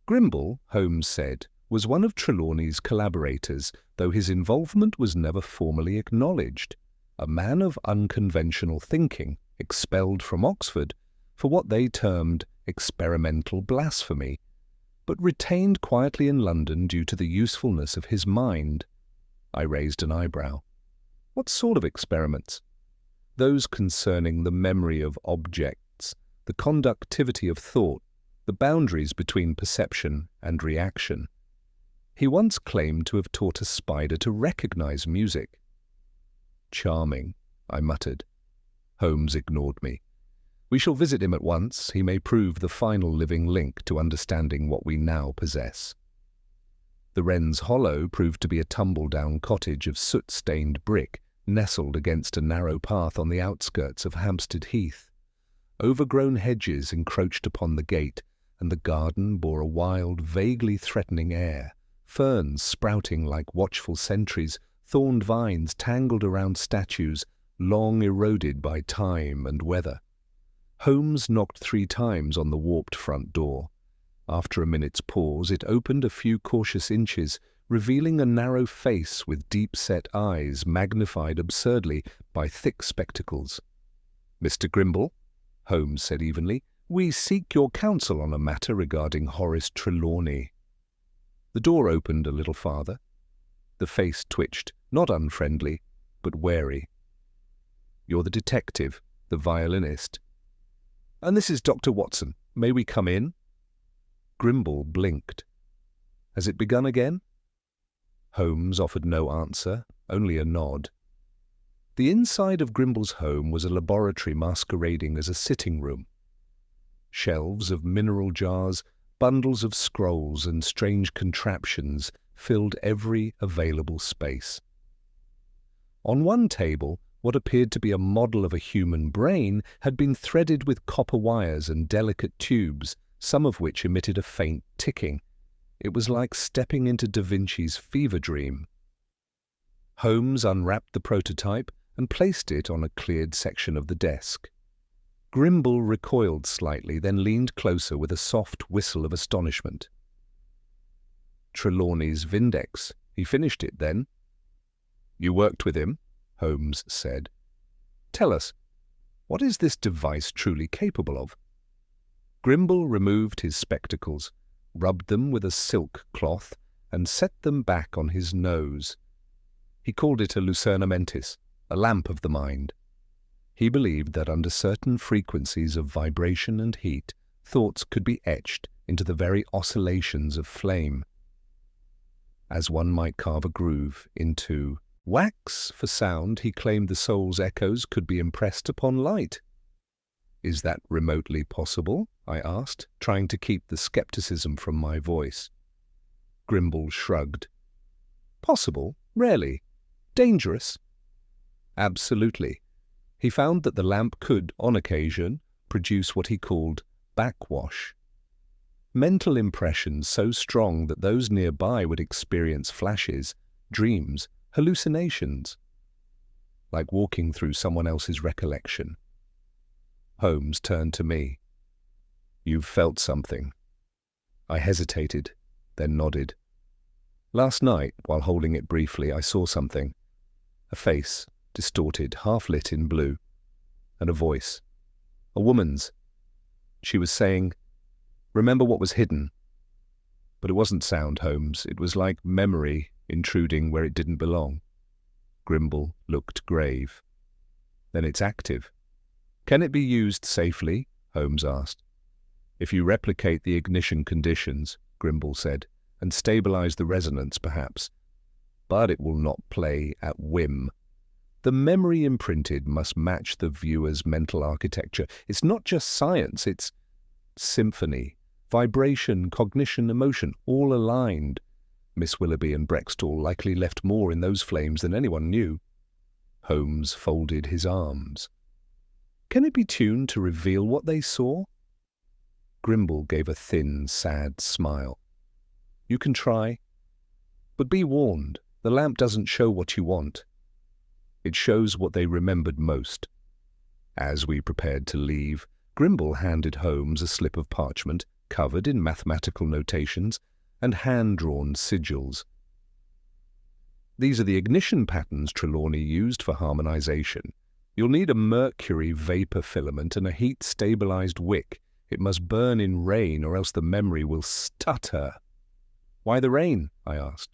Grimble, Holmes said, was one of Trelawney's collaborators, though his involvement was never formally acknowledged. a man of unconventional thinking, expelled from Oxford for what they termed experimental blasphemy, but retained quietly in London due to the usefulness of his mind. I raised an eyebrow. What sort of experiments? Those concerning the memory of objects, the conductivity of thought, the boundaries between perception and reaction. He once claimed to have taught a spider to recognize music. Charming, I muttered. Holmes ignored me. We shall visit him at once. He may prove the final living link to understanding what we now possess. The Wren's Hollow proved to be a tumble-down cottage of soot-stained brick nestled against a narrow path on the outskirts of Hampstead Heath. Overgrown hedges encroached upon the gate, and the garden bore a wild, vaguely threatening air, ferns sprouting like watchful sentries, thorned vines tangled around statues, long eroded by time and weather. Holmes knocked 3 times on the warped front door. After a minute's pause, it opened a few cautious inches, revealing a narrow face with deep-set eyes magnified absurdly by thick spectacles. "Mr. Grimble," Holmes said evenly, "we seek your counsel on a matter regarding Horace Trelawney." The door opened a little farther. The face twitched, not unfriendly, but wary. "You're the detective, the violinist." "And this is Dr. Watson. May we come in?" Grimble blinked. "Has it begun again?" Holmes offered no answer, only a nod. The inside of Grimble's home was a laboratory masquerading as a sitting room. Shelves of mineral jars, bundles of scrolls and strange contraptions filled every available space. On one table, what appeared to be a model of a human brain had been threaded with copper wires and delicate tubes, some of which emitted a faint ticking. It was like stepping into Da Vinci's fever dream. Holmes unwrapped the prototype and placed it on a cleared section of the desk. Grimble recoiled slightly, then leaned closer with a soft whistle of astonishment. "Trelawney's Vindex. He finished it, then?" "You worked with him?" Holmes said. "Tell us, what is this device truly capable of?" Grimble removed his spectacles, rubbed them with a silk cloth, and set them back on his nose. He called it a lucerna mentis, a lamp of the mind. He believed that under certain frequencies of vibration and heat, thoughts could be etched into the very oscillations of flame. As one might carve a groove into wax for sound, he claimed the soul's echoes could be impressed upon light. "Is that remotely possible?" I asked, trying to keep the skepticism from my voice. Grimble shrugged. "Possible? Rarely. Dangerous?" "Absolutely." He found that the lamp could, on occasion, produce what he called backwash. Mental impressions so strong that those nearby would experience flashes, dreams, hallucinations, like walking through someone else's recollection. Holmes turned to me. "You've felt something." I hesitated, then nodded. "Last night, while holding it briefly, I saw something. A face, distorted, half-lit in blue, and a voice. A woman's. She was saying, 'Remember what was hidden.' But it wasn't sound, Holmes. It was like memory intruding where it didn't belong." Grimble looked grave. "Then it's active." "Can it be used safely?" Holmes asked. "If you replicate the ignition conditions," Grimble said, "and stabilize the resonance, perhaps. But it will not play at whim. The memory imprinted must match the viewer's mental architecture. It's not just science, it's symphony, vibration, cognition, emotion, all aligned. Miss Willoughby and Brextall likely left more in those flames than anyone knew." Holmes folded his arms. "Can it be tuned to reveal what they saw?" Grimble gave a thin, sad smile. "You can try. But be warned, the lamp doesn't show what you want. It shows what they remembered most." As we prepared to leave, Grimble handed Holmes a slip of parchment covered in mathematical notations and hand-drawn sigils. These are the ignition patterns Trelawney used for harmonization. You'll need a mercury vapor filament and a heat-stabilized wick. It must burn in rain or else the memory will stutter. Why the rain? I asked.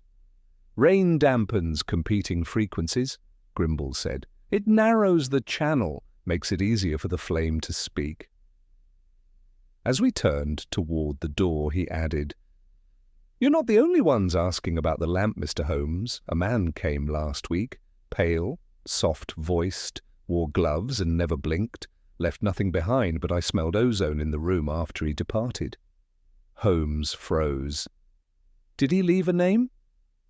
Rain dampens competing frequencies, Grimble said. It narrows the channel, makes it easier for the flame to speak. As we turned toward the door, he added, You're not the only ones asking about the lamp, Mr. Holmes. A man came last week, pale, soft-voiced, wore gloves and never blinked, left nothing behind, but I smelled ozone in the room after he departed. Holmes froze. Did he leave a name?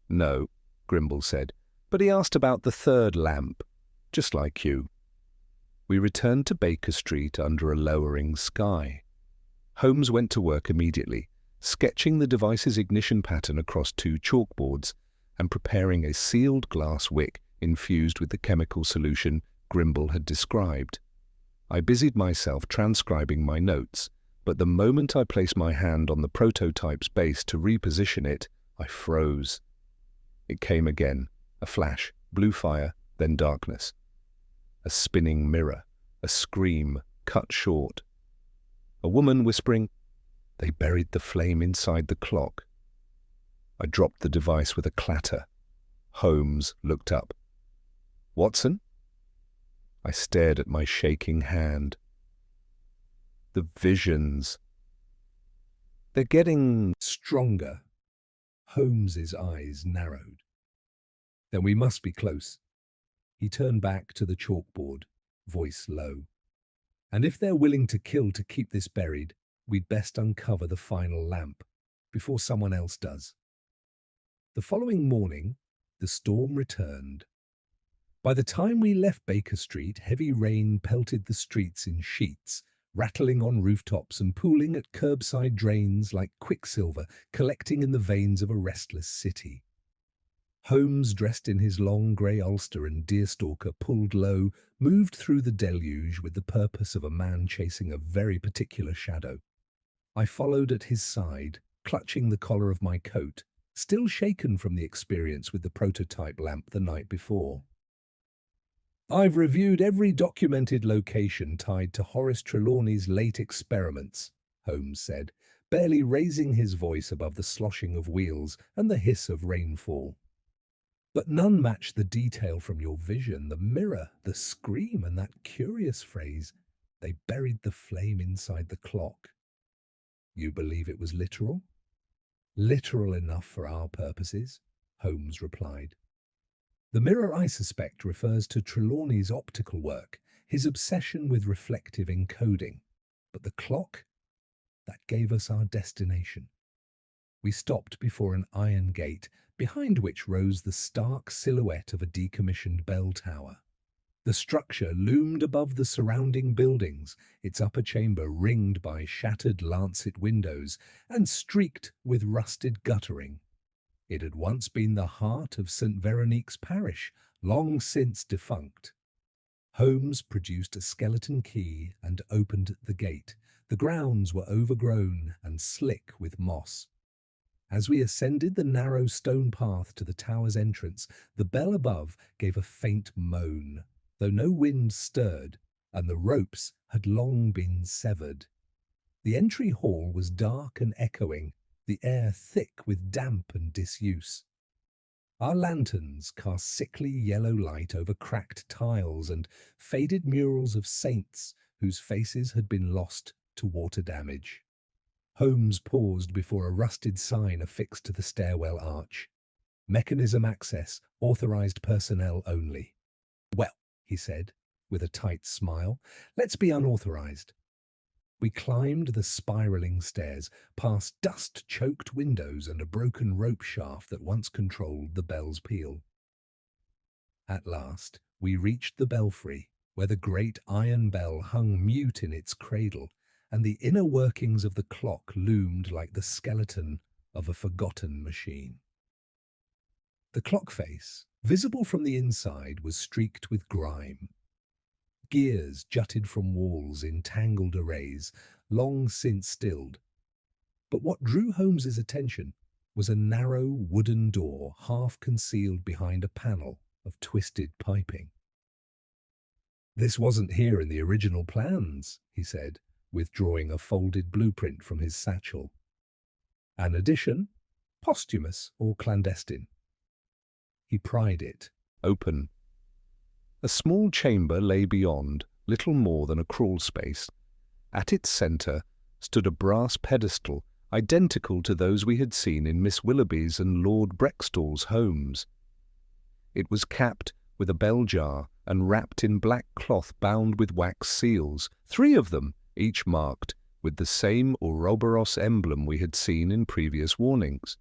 No, Grimble said, but he asked about the third lamp, just like you. We returned to Baker Street under a lowering sky. Holmes went to work immediately, sketching the device's ignition pattern across 2 chalkboards and preparing a sealed glass wick infused with the chemical solution Grimble had described. I busied myself transcribing my notes, but the moment I placed my hand on the prototype's base to reposition it, I froze. It came again, a flash, blue fire, then darkness. A spinning mirror, a scream cut short. A woman whispering, They buried the flame inside the clock. I dropped the device with a clatter. Holmes looked up. Watson? I stared at my shaking hand. The visions. They're getting stronger. Holmes's eyes narrowed. Then we must be close. He turned back to the chalkboard, voice low. And if they're willing to kill to keep this buried, we'd best uncover the final lamp before someone else does. The following morning, the storm returned. By the time we left Baker Street, heavy rain pelted the streets in sheets, rattling on rooftops and pooling at curbside drains like quicksilver collecting in the veins of a restless city. Holmes, dressed in his long grey ulster and deerstalker pulled low, moved through the deluge with the purpose of a man chasing a very particular shadow. I followed at his side, clutching the collar of my coat, still shaken from the experience with the prototype lamp the night before. I've reviewed every documented location tied to Horace Trelawney's late experiments, Holmes said, barely raising his voice above the sloshing of wheels and the hiss of rainfall. But none match the detail from your vision, the mirror, the scream, and that curious phrase, they buried the flame inside the clock. You believe it was literal? Literal enough for our purposes, Holmes replied. The mirror, I suspect, refers to Trelawney's optical work, his obsession with reflective encoding. But the clock? That gave us our destination. We stopped before an iron gate, behind which rose the stark silhouette of a decommissioned bell tower. The structure loomed above the surrounding buildings, its upper chamber ringed by shattered lancet windows and streaked with rusted guttering. It had once been the heart of St. Veronique's parish, long since defunct. Holmes produced a skeleton key and opened the gate. The grounds were overgrown and slick with moss. As we ascended the narrow stone path to the tower's entrance, the bell above gave a faint moan, though no wind stirred, and the ropes had long been severed. The entry hall was dark and echoing, the air thick with damp and disuse. Our lanterns cast sickly yellow light over cracked tiles and faded murals of saints whose faces had been lost to water damage. Holmes paused before a rusted sign affixed to the stairwell arch. Mechanism access, authorized personnel only. Well, he said, with a tight smile, let's be unauthorized. We climbed the spiraling stairs, past dust-choked windows and a broken rope shaft that once controlled the bell's peal. At last, we reached the belfry, where the great iron bell hung mute in its cradle, and the inner workings of the clock loomed like the skeleton of a forgotten machine. The clock face, visible from the inside, was streaked with grime. Gears jutted from walls in tangled arrays, long since stilled. But what drew Holmes's attention was a narrow wooden door half concealed behind a panel of twisted piping. "This wasn't here in the original plans," he said, withdrawing a folded blueprint from his satchel. "An addition, posthumous or clandestine." He pried it open. A small chamber lay beyond, little more than a crawl space. At its centre stood a brass pedestal identical to those we had seen in Miss Willoughby's and Lord Brextall's homes. It was capped with a bell jar and wrapped in black cloth bound with wax seals, 3 of them, each marked with the same Ouroboros emblem we had seen in previous warnings.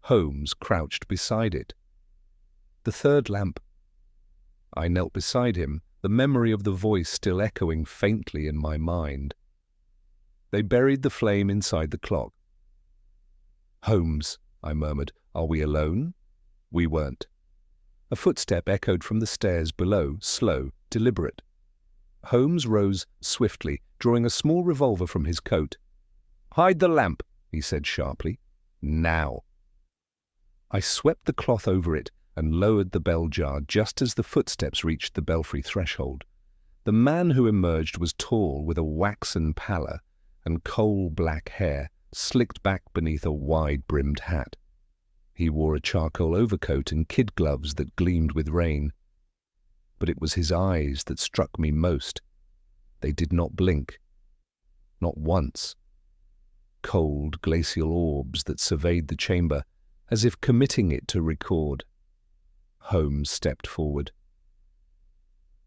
Holmes crouched beside it. "The third lamp." I knelt beside him, the memory of the voice still echoing faintly in my mind. They buried the flame inside the clock. "Holmes," I murmured, "are we alone?" We weren't. A footstep echoed from the stairs below, slow, deliberate. Holmes rose swiftly, drawing a small revolver from his coat. "Hide the lamp," he said sharply. "Now." I swept the cloth over it and lowered the bell jar just as the footsteps reached the belfry threshold. The man who emerged was tall, with a waxen pallor and coal-black hair slicked back beneath a wide-brimmed hat. He wore a charcoal overcoat and kid gloves that gleamed with rain. But it was his eyes that struck me most. They did not blink. Not once. Cold, glacial orbs that surveyed the chamber, as if committing it to record. Holmes stepped forward.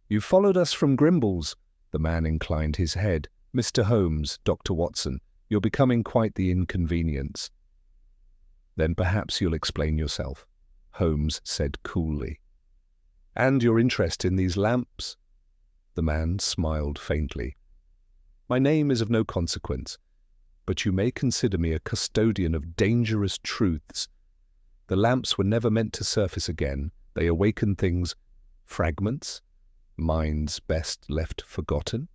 "You followed us from Grimble's." The man inclined his head. "Mr. Holmes, Dr. Watson, you're becoming quite the inconvenience." "Then perhaps you'll explain yourself," Holmes said coolly. "And your interest in these lamps?" The man smiled faintly. "My name is of no consequence, but you may consider me a custodian of dangerous truths. The lamps were never meant to surface again. They awaken things, fragments, minds best left forgotten."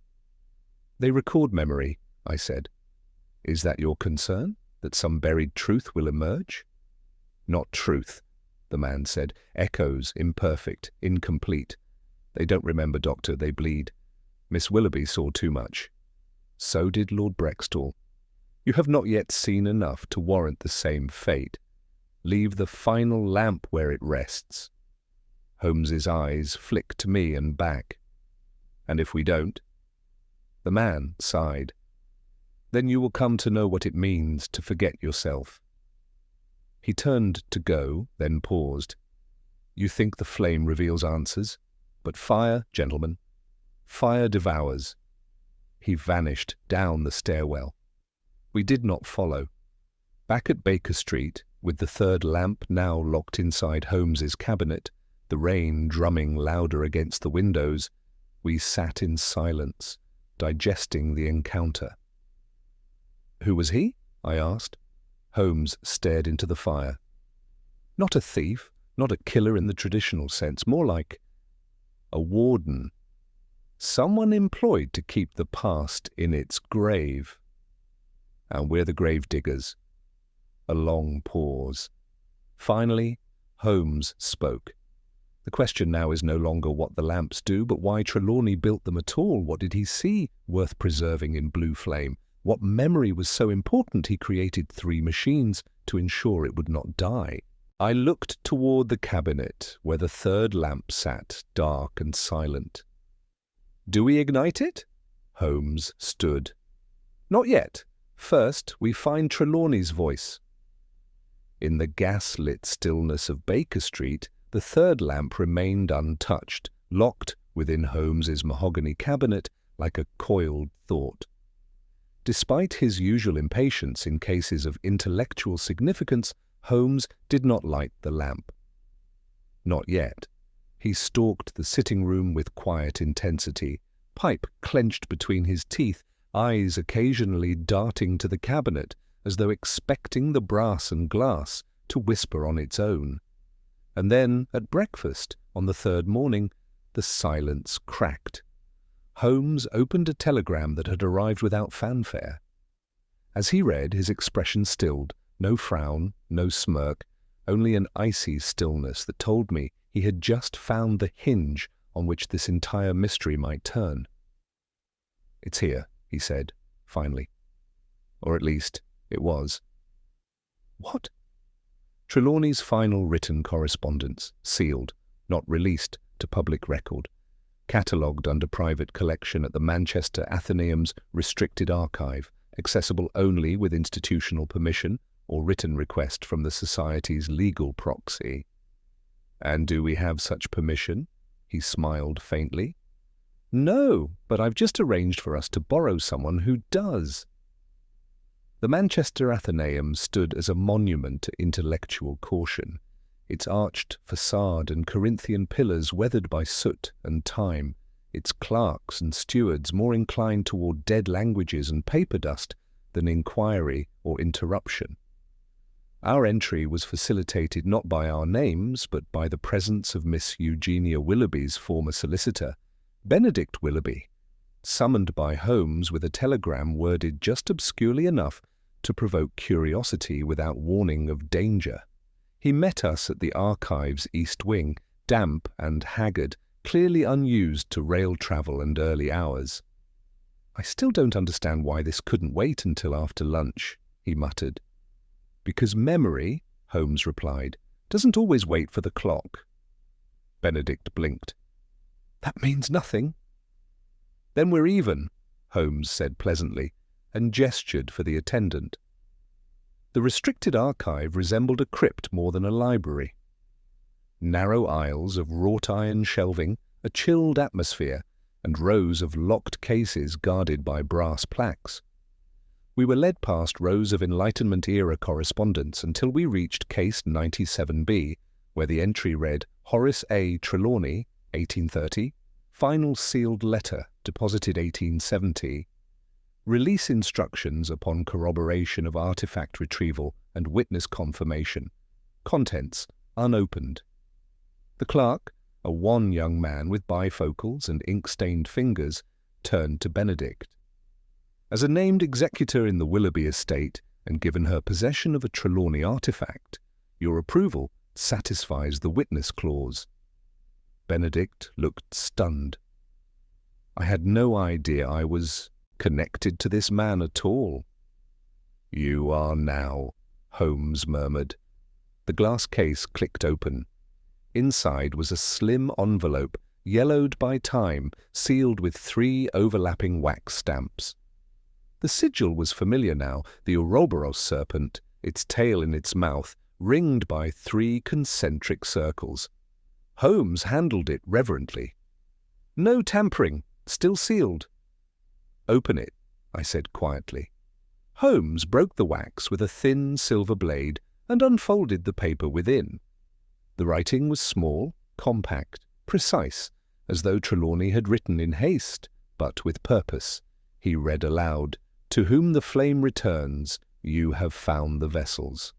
"They record memory," I said. "Is that your concern, that some buried truth will emerge?" "Not truth," the man said. "Echoes, imperfect, incomplete. They don't remember, Doctor, they bleed. Miss Willoughby saw too much. So did Lord Brextall. You have not yet seen enough to warrant the same fate. Leave the final lamp where it rests." Holmes's eyes flicked to me and back. "And if we don't?" The man sighed. "Then you will come to know what it means to forget yourself." He turned to go, then paused. "You think the flame reveals answers? But fire, gentlemen, fire devours." He vanished down the stairwell. We did not follow. Back at Baker Street, with the third lamp now locked inside Holmes's cabinet, the rain drumming louder against the windows, we sat in silence, digesting the encounter. "Who was he?" I asked. Holmes stared into the fire. "Not a thief, not a killer in the traditional sense, more like a warden. Someone employed to keep the past in its grave. And we're the grave diggers." A long pause. Finally, Holmes spoke. "The question now is no longer what the lamps do, but why Trelawney built them at all. What did he see worth preserving in blue flame? What memory was so important he created 3 machines to ensure it would not die?" I looked toward the cabinet where the third lamp sat, dark and silent. "Do we ignite it?" Holmes stood. "Not yet. First, we find Trelawney's voice." In the gas-lit stillness of Baker Street, the third lamp remained untouched, locked within Holmes's mahogany cabinet like a coiled thought. Despite his usual impatience in cases of intellectual significance, Holmes did not light the lamp. Not yet. He stalked the sitting room with quiet intensity, pipe clenched between his teeth, eyes occasionally darting to the cabinet as though expecting the brass and glass to whisper on its own. And then, at breakfast, on the third morning, the silence cracked. Holmes opened a telegram that had arrived without fanfare. As he read, his expression stilled, No frown, no smirk, only an icy stillness that told me he had just found the hinge on which this entire mystery might turn. "It's here," he said, finally. Or at least, it was. What? Trelawney's final written correspondence, sealed, not released to public record, catalogued under private collection at the Manchester Athenaeum's restricted archive, accessible only with institutional permission or written request from the Society's legal proxy. "And do we have such permission?" He smiled faintly. "No, but I've just arranged for us to borrow someone who does." The Manchester Athenaeum stood as a monument to intellectual caution, its arched facade and Corinthian pillars weathered by soot and time, its clerks and stewards more inclined toward dead languages and paper dust than inquiry or interruption. Our entry was facilitated not by our names, but by the presence of Miss Eugenia Willoughby's former solicitor, Benedict Willoughby, summoned by Holmes with a telegram worded just obscurely enough to provoke curiosity without warning of danger. He met us at the archive's east wing, damp and haggard, clearly unused to rail travel and early hours. "I still don't understand why this couldn't wait until after lunch," he muttered. "Because memory," Holmes replied, "doesn't always wait for the clock." Benedict blinked. "That means nothing." "Then we're even," Holmes said pleasantly, and gestured for the attendant. The restricted archive resembled a crypt more than a library. Narrow aisles of wrought-iron shelving, a chilled atmosphere, and rows of locked cases guarded by brass plaques. We were led past rows of Enlightenment-era correspondence until we reached Case 97B, where the entry read Horace A. Trelawney, 1830, final sealed letter, deposited 1870. Release instructions upon corroboration of artifact retrieval and witness confirmation. Contents unopened. The clerk, a wan young man with bifocals and ink-stained fingers, turned to Benedict. "As a named executor in the Willoughby estate and given her possession of a Trelawney artifact, your approval satisfies the witness clause." Benedict looked stunned. I had no idea I was connected to this man at all. "You are now," Holmes murmured. The glass case clicked open. Inside was a slim envelope, yellowed by time, sealed with 3 overlapping wax stamps. The sigil was familiar now, the Ouroboros serpent, its tail in its mouth, ringed by 3 concentric circles. Holmes handled it reverently. "No tampering, still sealed." "Open it," I said quietly. Holmes broke the wax with a thin silver blade and unfolded the paper within. The writing was small, compact, precise, as though Trelawney had written in haste, but with purpose. He read aloud, "To whom the flame returns, you have found the vessels."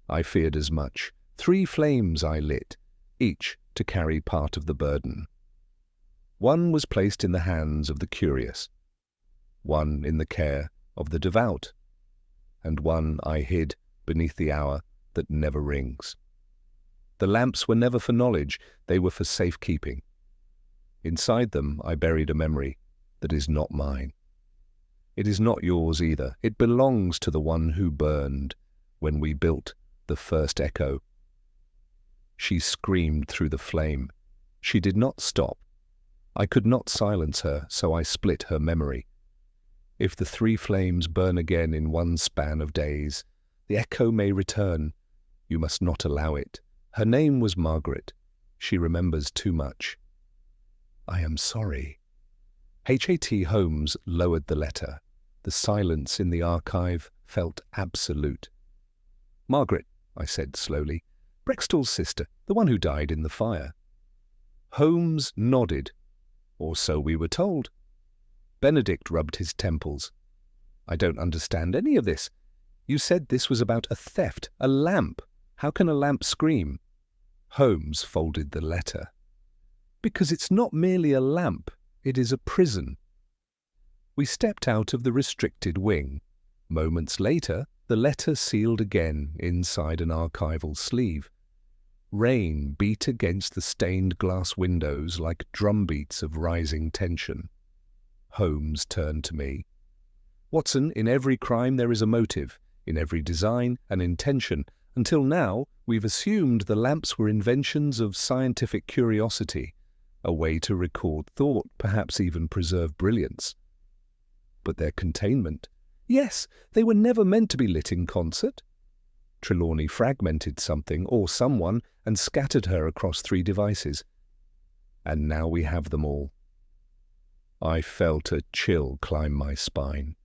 I feared as much. 3 flames I lit, each to carry part of the burden. One was placed in the hands of the curious, one in the care of the devout, and one I hid beneath the hour that never rings. The lamps were never for knowledge, they were for safekeeping. Inside them I buried a memory that is not mine. It is not yours either. It belongs to the one who burned when we built the first echo. She screamed through the flame. She did not stop. I could not silence her, so I split her memory. If the 3 flames burn again in one span of days, the echo may return. You must not allow it. Her name was Margaret. She remembers too much. I am sorry. H.A.T. Holmes lowered the letter. The silence in the archive felt absolute. "Margaret," I said slowly. "Brextall's sister, the one who died in the fire." Holmes nodded. Or so we were told. Benedict rubbed his temples. "I don't understand any of this. You said this was about a theft, a lamp. How can a lamp scream?" Holmes folded the letter. "Because it's not merely a lamp, it is a prison." We stepped out of the restricted wing. Moments later, The letter sealed again inside an archival sleeve. Rain beat against the stained glass windows like drumbeats of rising tension. Holmes turned to me. "Watson, in every crime there is a motive, in every design an intention. Until now, we've assumed the lamps were inventions of scientific curiosity, a way to record thought, perhaps even preserve brilliance. But their containment? Yes, they were never meant to be lit in concert." Trelawney fragmented something, or someone, and scattered her across 3 devices. And now we have them all. I felt a chill climb my spine.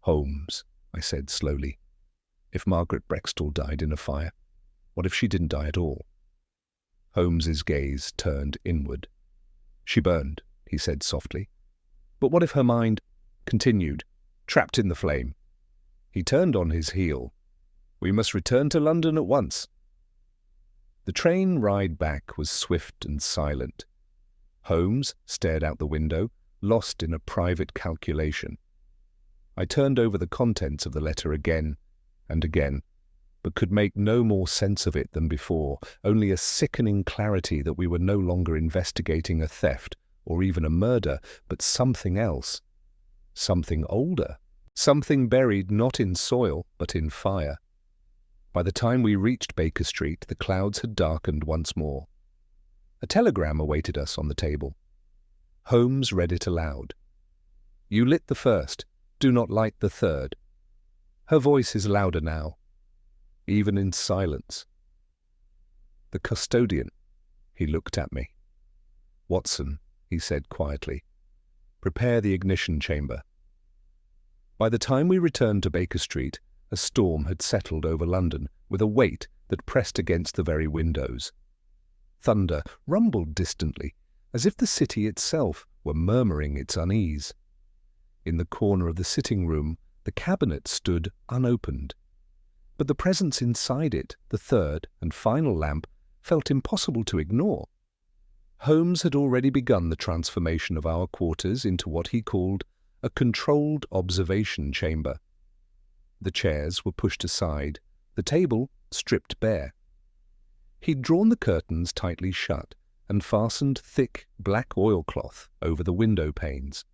"Holmes," I said slowly, "if Margaret Brextall died in a fire, what if she didn't die at all?" Holmes's gaze turned inward. "She burned," he said softly. "But what if her mind continued, trapped in the flame?" He turned on his heel. "We must return to London at once." The train ride back was swift and silent. Holmes stared out the window, lost in a private calculation. I turned over the contents of the letter again and again, but could make no more sense of it than before, only a sickening clarity that we were no longer investigating a theft or even a murder, but something else, something older, something buried not in soil but in fire. By the time we reached Baker Street, the clouds had darkened once more. A telegram awaited us on the table. Holmes read it aloud. "You lit the first. Do not light the third." Her voice is louder now, even in silence. "The custodian." He looked at me. "Watson," he said quietly, "prepare the ignition chamber." By the time we returned to Baker Street, a storm had settled over London with a weight that pressed against the very windows. Thunder rumbled distantly, as if the city itself were murmuring its unease. In the corner of the sitting room, the cabinet stood unopened. But the presence inside it, the third and final lamp, felt impossible to ignore. Holmes had already begun the transformation of our quarters into what he called a controlled observation chamber. The chairs were pushed aside, the table stripped bare. He'd drawn the curtains tightly shut and fastened thick black oilcloth over the window panes.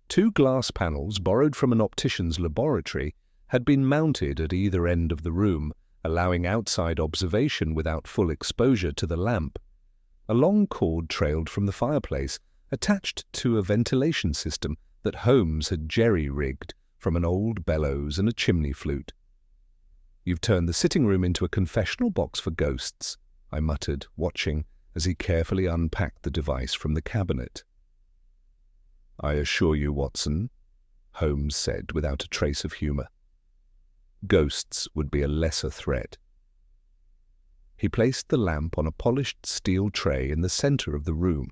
2 glass panels, borrowed from an optician's laboratory, had been mounted at either end of the room, allowing outside observation without full exposure to the lamp. A long cord trailed from the fireplace, attached to a ventilation system that Holmes had jerry-rigged from an old bellows and a chimney flute. "You've turned the sitting room into a confessional box for ghosts," I muttered, watching as he carefully unpacked the device from the cabinet. "I assure you, Watson," Holmes said without a trace of humour, "ghosts would be a lesser threat." He placed the lamp on a polished steel tray in the centre of the room.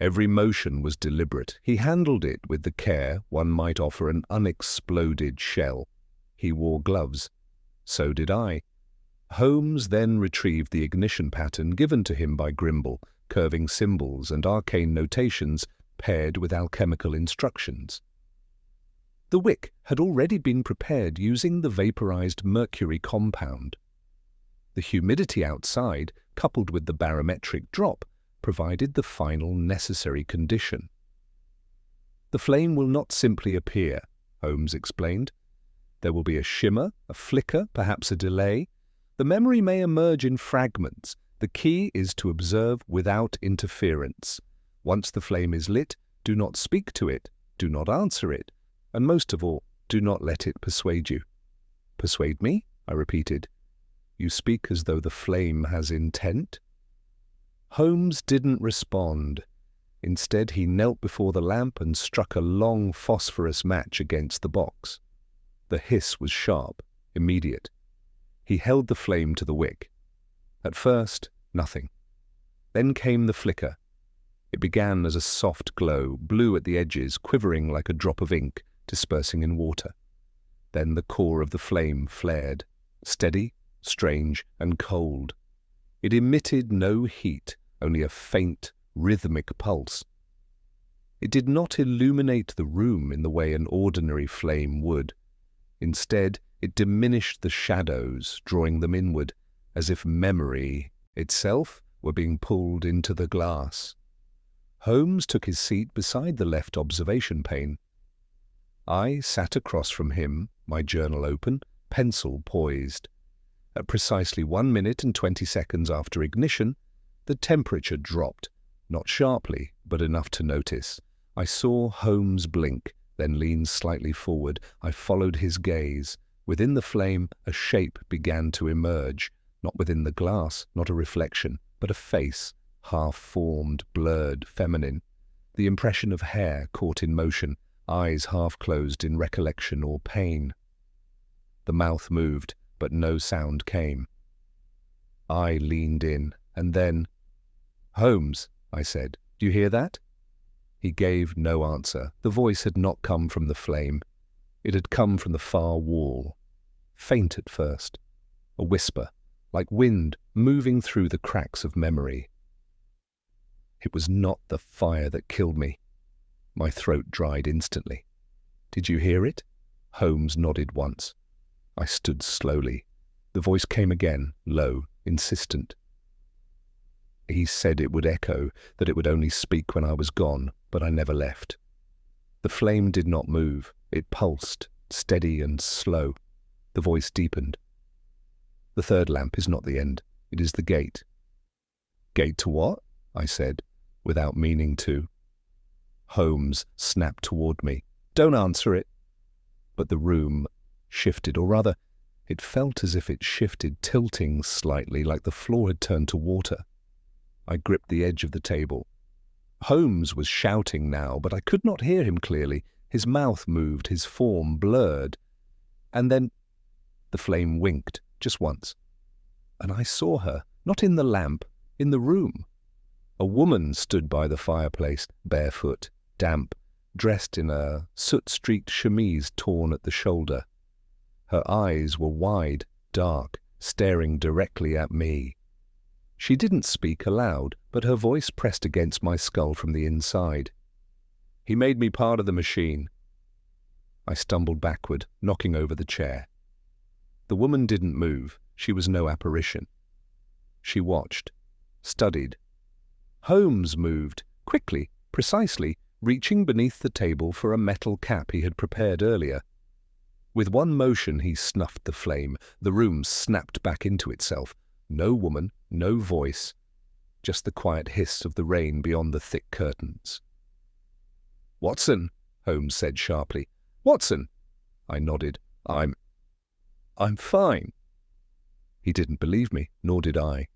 Every motion was deliberate. He handled it with the care one might offer an unexploded shell. He wore gloves. So did I. Holmes then retrieved the ignition pattern given to him by Grimble, curving symbols and arcane notations paired with alchemical instructions. The wick had already been prepared using the vaporized mercury compound. The humidity outside, coupled with the barometric drop, provided the final necessary condition. "The flame will not simply appear," Holmes explained. "There will be a shimmer, a flicker, perhaps a delay. The memory may emerge in fragments. The key is to observe without interference. Once the flame is lit, do not speak to it, do not answer it, and most of all, do not let it persuade you." "Persuade me?" I repeated. "You speak as though the flame has intent?" Holmes didn't respond. Instead, he knelt before the lamp and struck a long phosphorus match against the box. The hiss was sharp, immediate. He held the flame to the wick. At first, nothing. Then came the flicker. It began as a soft glow, blue at the edges, quivering like a drop of ink, dispersing in water. Then the core of the flame flared, steady, strange, and cold. It emitted no heat, only a faint, rhythmic pulse. It did not illuminate the room in the way an ordinary flame would. Instead, It diminished the shadows, drawing them inward, as if memory itself were being pulled into the glass. Holmes took his seat beside the left observation pane. I sat across from him, my journal open, pencil poised. At precisely 1 minute and 20 seconds after ignition, the temperature dropped, not sharply, but enough to notice. I saw Holmes blink, then lean slightly forward. I followed his gaze. Within the flame, a shape began to emerge, not within the glass, not a reflection, but a face, half-formed, blurred, feminine. The impression of hair caught in motion, eyes half-closed in recollection or pain. The mouth moved, but no sound came. I leaned in, and then, "Holmes," I said, "do you hear that?" He gave no answer. The voice had not come from the flame. It had come from the far wall. Faint at first. A whisper, like wind moving through the cracks of memory. It was not the fire that killed me. My throat dried instantly. "Did you hear it?" Holmes nodded once. I stood slowly. The voice came again, low, insistent. He said it would echo, that it would only speak when I was gone, but I never left. The flame did not move. It pulsed, steady and slow. The voice deepened. "The third lamp is not the end. It is the gate." "Gate to what?" I said, without meaning to. Holmes snapped toward me. "Don't answer it." But the room shifted, or rather, it felt as if it shifted, tilting slightly, like the floor had turned to water. I gripped the edge of the table. Holmes was shouting now, but I could not hear him clearly. His mouth moved, his form blurred. And then the flame winked, just once. And I saw her, not in the lamp, in the room. A woman stood by the fireplace, barefoot, damp, dressed in a soot-streaked chemise torn at the shoulder. Her eyes were wide, dark, staring directly at me. She didn't speak aloud, but her voice pressed against my skull from the inside. "He made me part of the machine." I stumbled backward, knocking over the chair. The woman didn't move. She was no apparition. She watched, studied. Holmes moved, quickly, precisely, reaching beneath the table for a metal cap he had prepared earlier. With one motion he snuffed the flame. The room snapped back into itself. No woman, no voice, just the quiet hiss of the rain beyond the thick curtains. "Watson," Holmes said sharply. "Watson!" I nodded. I'm fine." He didn't believe me, nor did I.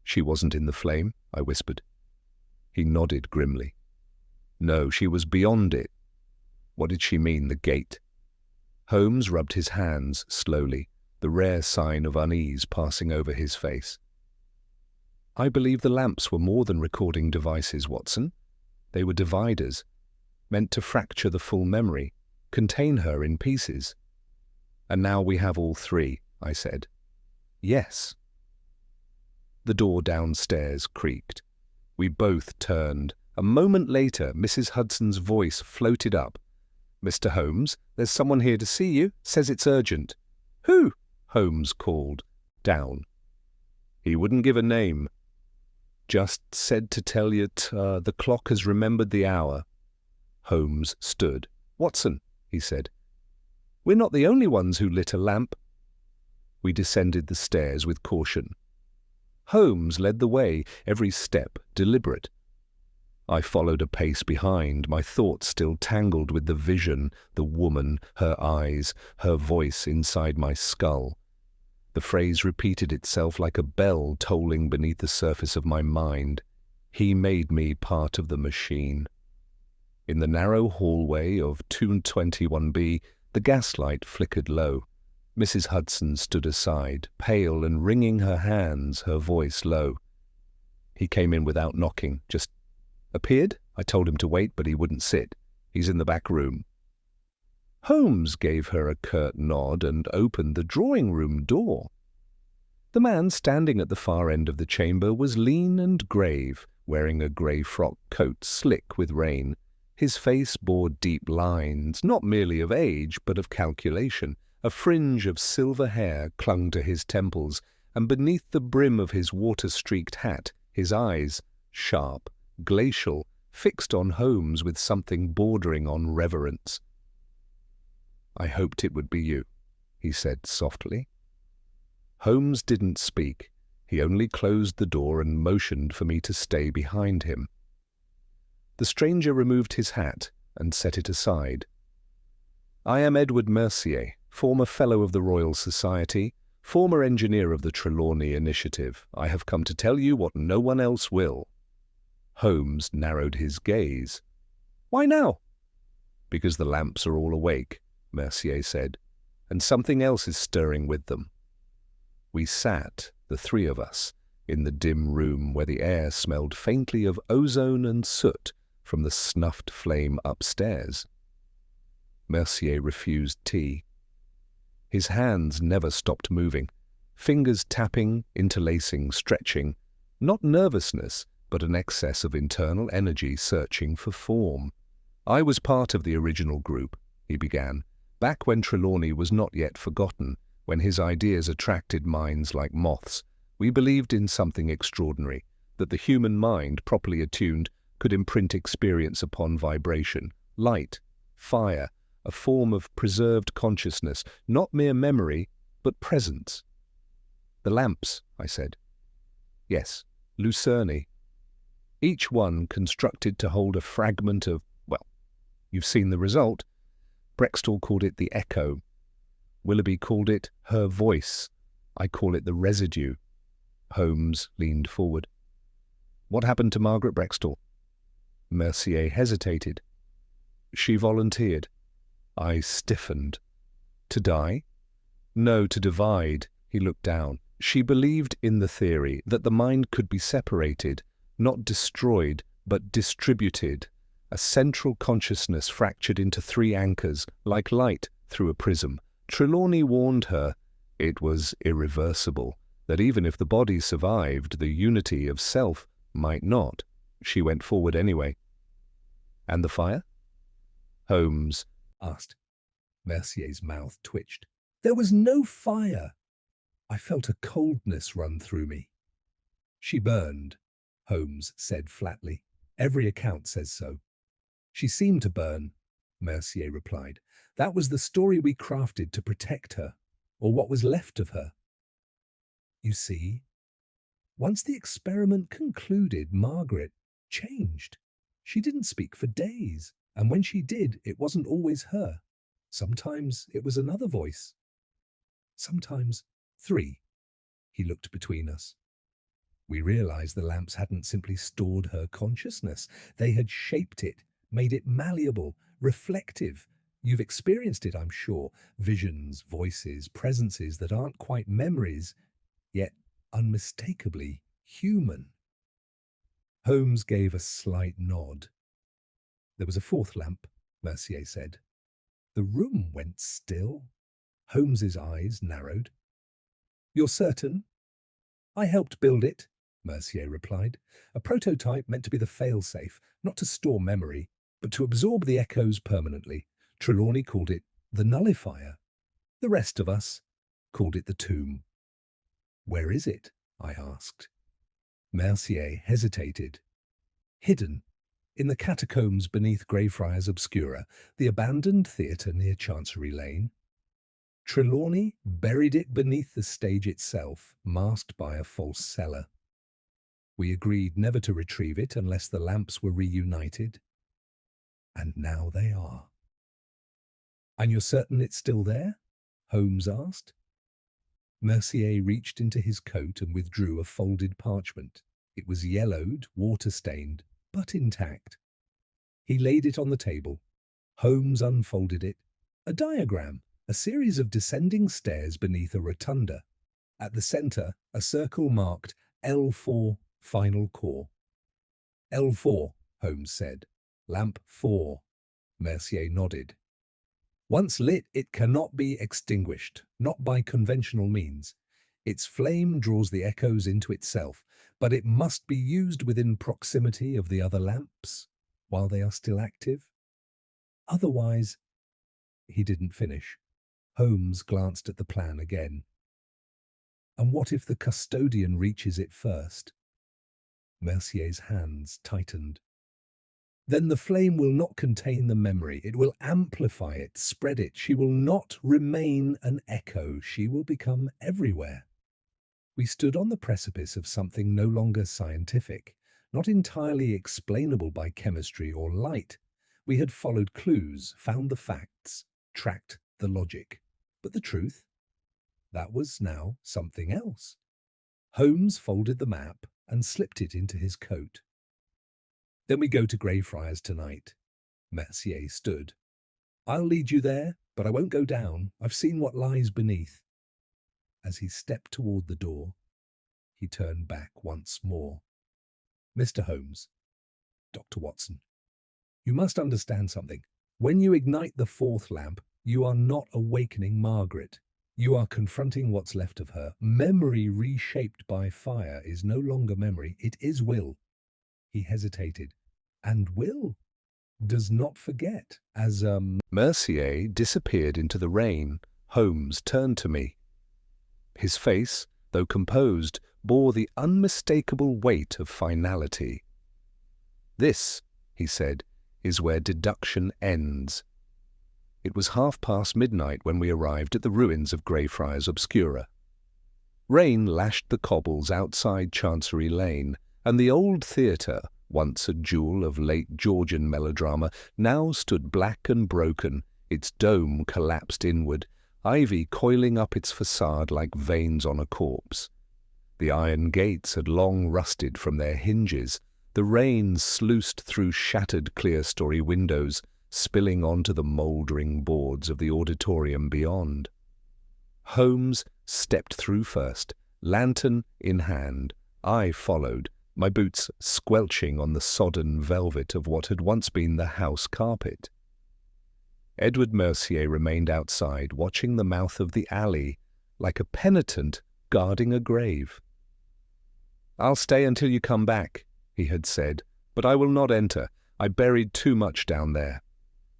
"She wasn't in the flame," I whispered. He nodded grimly. "No, she was beyond it." What did she mean, the gate? Holmes rubbed his hands slowly, the rare sign of unease passing over his face. "I believe the lamps were more than recording devices, Watson. They were dividers, meant to fracture the full memory, contain her in pieces." "And now we have all three," I said. "Yes." The door downstairs creaked. We both turned. A moment later, Mrs. Hudson's voice floated up. "Mr. Holmes, there's someone here to see you. Says it's urgent." "Who?" Holmes called. Down. "He wouldn't give a name. Just said to tell you the clock has remembered the hour." Holmes stood. "Watson," he said, "we're not the only ones who lit a lamp." We descended the stairs with caution. Holmes led the way, every step deliberate. I followed a pace behind, my thoughts still tangled with the vision, the woman, her eyes, her voice inside my skull. The phrase repeated itself like a bell tolling beneath the surface of my mind. He made me part of the machine. In the narrow hallway of 221B, the gaslight flickered low. Mrs. Hudson stood aside, pale and wringing her hands, her voice low. He came in without knocking, just appeared. I told him to wait, but he wouldn't sit. "He's in the back room." Holmes gave her a curt nod and opened the drawing-room door. The man standing at the far end of the chamber was lean and grave, wearing a grey frock coat slick with rain. His face bore deep lines, not merely of age, but of calculation, A fringe of silver hair clung to his temples, and beneath the brim of his water-streaked hat, his eyes, sharp, glacial, fixed on Holmes with something bordering on reverence. "I hoped it would be you," he said softly. Holmes didn't speak. He only closed the door and motioned for me to stay behind him. The stranger removed his hat and set it aside. "I am Edward Mercier, former Fellow of the Royal Society, former engineer of the Trelawney Initiative. I have come to tell you what no one else will." Holmes narrowed his gaze. "Why now?" "Because the lamps are all awake," Mercier said, "and something else is stirring with them." We sat, the three of us, in the dim room where the air smelled faintly of ozone and soot from the snuffed flame upstairs. Mercier refused tea. His hands never stopped moving, fingers tapping, interlacing, stretching, not nervousness, but an excess of internal energy searching for form. "I was part of the original group," he began, "back when Trelawney was not yet forgotten, when his ideas attracted minds like moths. We believed in something extraordinary, that the human mind, properly attuned, could imprint experience upon vibration, light, fire, a form of preserved consciousness, not mere memory, but presence." "The lamps," I said. "Yes, Lucerne. Each one constructed to hold a fragment of, well, you've seen the result. Brextall called it the echo. Willoughby called it her voice. I call it the residue." Holmes leaned forward. "What happened to Margaret Brextall?" Mercier hesitated. "She volunteered." I stiffened. "To die?" "No, to divide." He looked down. "She believed in the theory that the mind could be separated, not destroyed, but distributed, a central consciousness fractured into three anchors, like light through a prism. Trelawney warned her it was irreversible, that even if the body survived, the unity of self might not. She went forward anyway." "And the fire?" Holmes asked. Mercier's mouth twitched. "There was no fire." I felt a coldness run through me. "She burned," Holmes said flatly. "Every account says so." "She seemed to burn," Mercier replied. "That was the story we crafted to protect her, or what was left of her. You see, once the experiment concluded, Margaret changed. She didn't speak for days, and when she did, it wasn't always her. Sometimes it was another voice. Sometimes three." He looked between us. We realized the lamps hadn't simply stored her consciousness. They had shaped it, made it malleable, reflective. You've experienced it, I'm sure. Visions, voices, presences that aren't quite memories, yet unmistakably human. Holmes gave a slight nod. "There was a fourth lamp," Mercier said. The room went still. Holmes's eyes narrowed. "You're certain?" "I helped build it," Mercier replied. "A prototype meant to be the fail-safe, not to store memory, but to absorb the echoes permanently. Trelawney called it the nullifier. The rest of us called it the tomb." "Where is it?" I asked. Mercier hesitated. "Hidden in the catacombs beneath Greyfriars Obscura, the abandoned theatre near Chancery Lane. Trelawney buried it beneath the stage itself, masked by a false cellar. We agreed never to retrieve it unless the lamps were reunited. And now they are." "And you're certain it's still there?" Holmes asked. Mercier reached into his coat and withdrew a folded parchment. It was yellowed, water-stained, but intact. He laid it on the table. Holmes unfolded it. A diagram, a series of descending stairs beneath a rotunda. At the center, a circle marked L4, final core. "L4, Holmes said. "Lamp 4. Mercier nodded. "Once lit, it cannot be extinguished, not by conventional means. Its flame draws the echoes into itself, but it must be used within proximity of the other lamps while they are still active. Otherwise—" He didn't finish. Holmes glanced at the plan again. And what if the custodian reaches it first? Mercier's hands tightened. Then the flame will not contain the memory. It will amplify it, spread it. She will not remain an echo. She will become everywhere. We stood on the precipice of something no longer scientific, not entirely explainable by chemistry or light. We had followed clues, found the facts, tracked the logic. But the truth? That was now something else. Holmes folded the map and slipped it into his coat. Then we go to Greyfriars tonight. Mercier stood. I'll lead you there, but I won't go down. I've seen what lies beneath. As he stepped toward the door, he turned back once more. Mr. Holmes, Dr. Watson, you must understand something. When you ignite the fourth lamp, you are not awakening Margaret. You are confronting what's left of her. Memory reshaped by fire is no longer memory, it is will. He hesitated. And will does not forget. As Mercier disappeared into the rain, Holmes turned to me. His face, though composed, bore the unmistakable weight of finality. This, he said, is where deduction ends. It was midnight when we arrived at the ruins of Greyfriars Obscura. Rain lashed the cobbles outside Chancery Lane, and the old theatre, once a jewel of late Georgian melodrama, now stood black and broken, its dome collapsed inward, ivy coiling up its facade like veins on a corpse. The iron gates had long rusted from their hinges, the rain sluiced through shattered clerestory windows, spilling onto the mouldering boards of the auditorium beyond. Holmes stepped through first, lantern in hand. I followed, my boots squelching on the sodden velvet of what had once been the house carpet. Edward Mercier remained outside, watching the mouth of the alley, like a penitent guarding a grave. "I'll stay until you come back," he had said, "but I will not enter. I buried too much down there."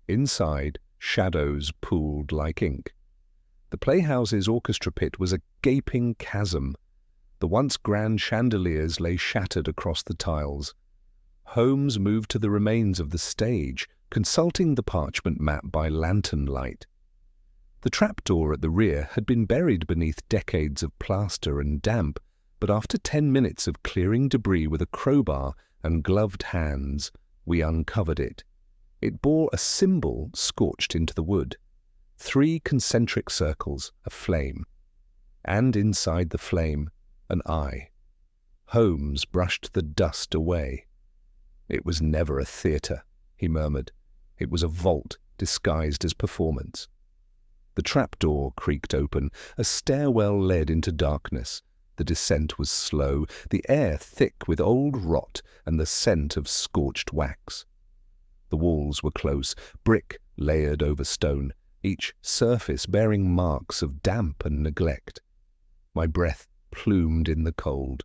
Inside, shadows pooled like ink. The Playhouse's orchestra pit was a gaping chasm. The once grand chandeliers lay shattered across the tiles. Holmes moved to the remains of the stage, consulting the parchment map by lantern light. The trapdoor at the rear had been buried beneath decades of plaster and damp, but after 10 minutes of clearing debris with a crowbar and gloved hands, we uncovered it. It bore a symbol scorched into the wood, 3 concentric circles, a flame, and inside the flame, an eye. Holmes brushed the dust away. "It was never a theatre," he murmured. "It was a vault disguised as performance." The trapdoor creaked open. A stairwell led into darkness. The descent was slow, the air thick with old rot and the scent of scorched wax. The walls were close, brick layered over stone, each surface bearing marks of damp and neglect. My breath plumed in the cold.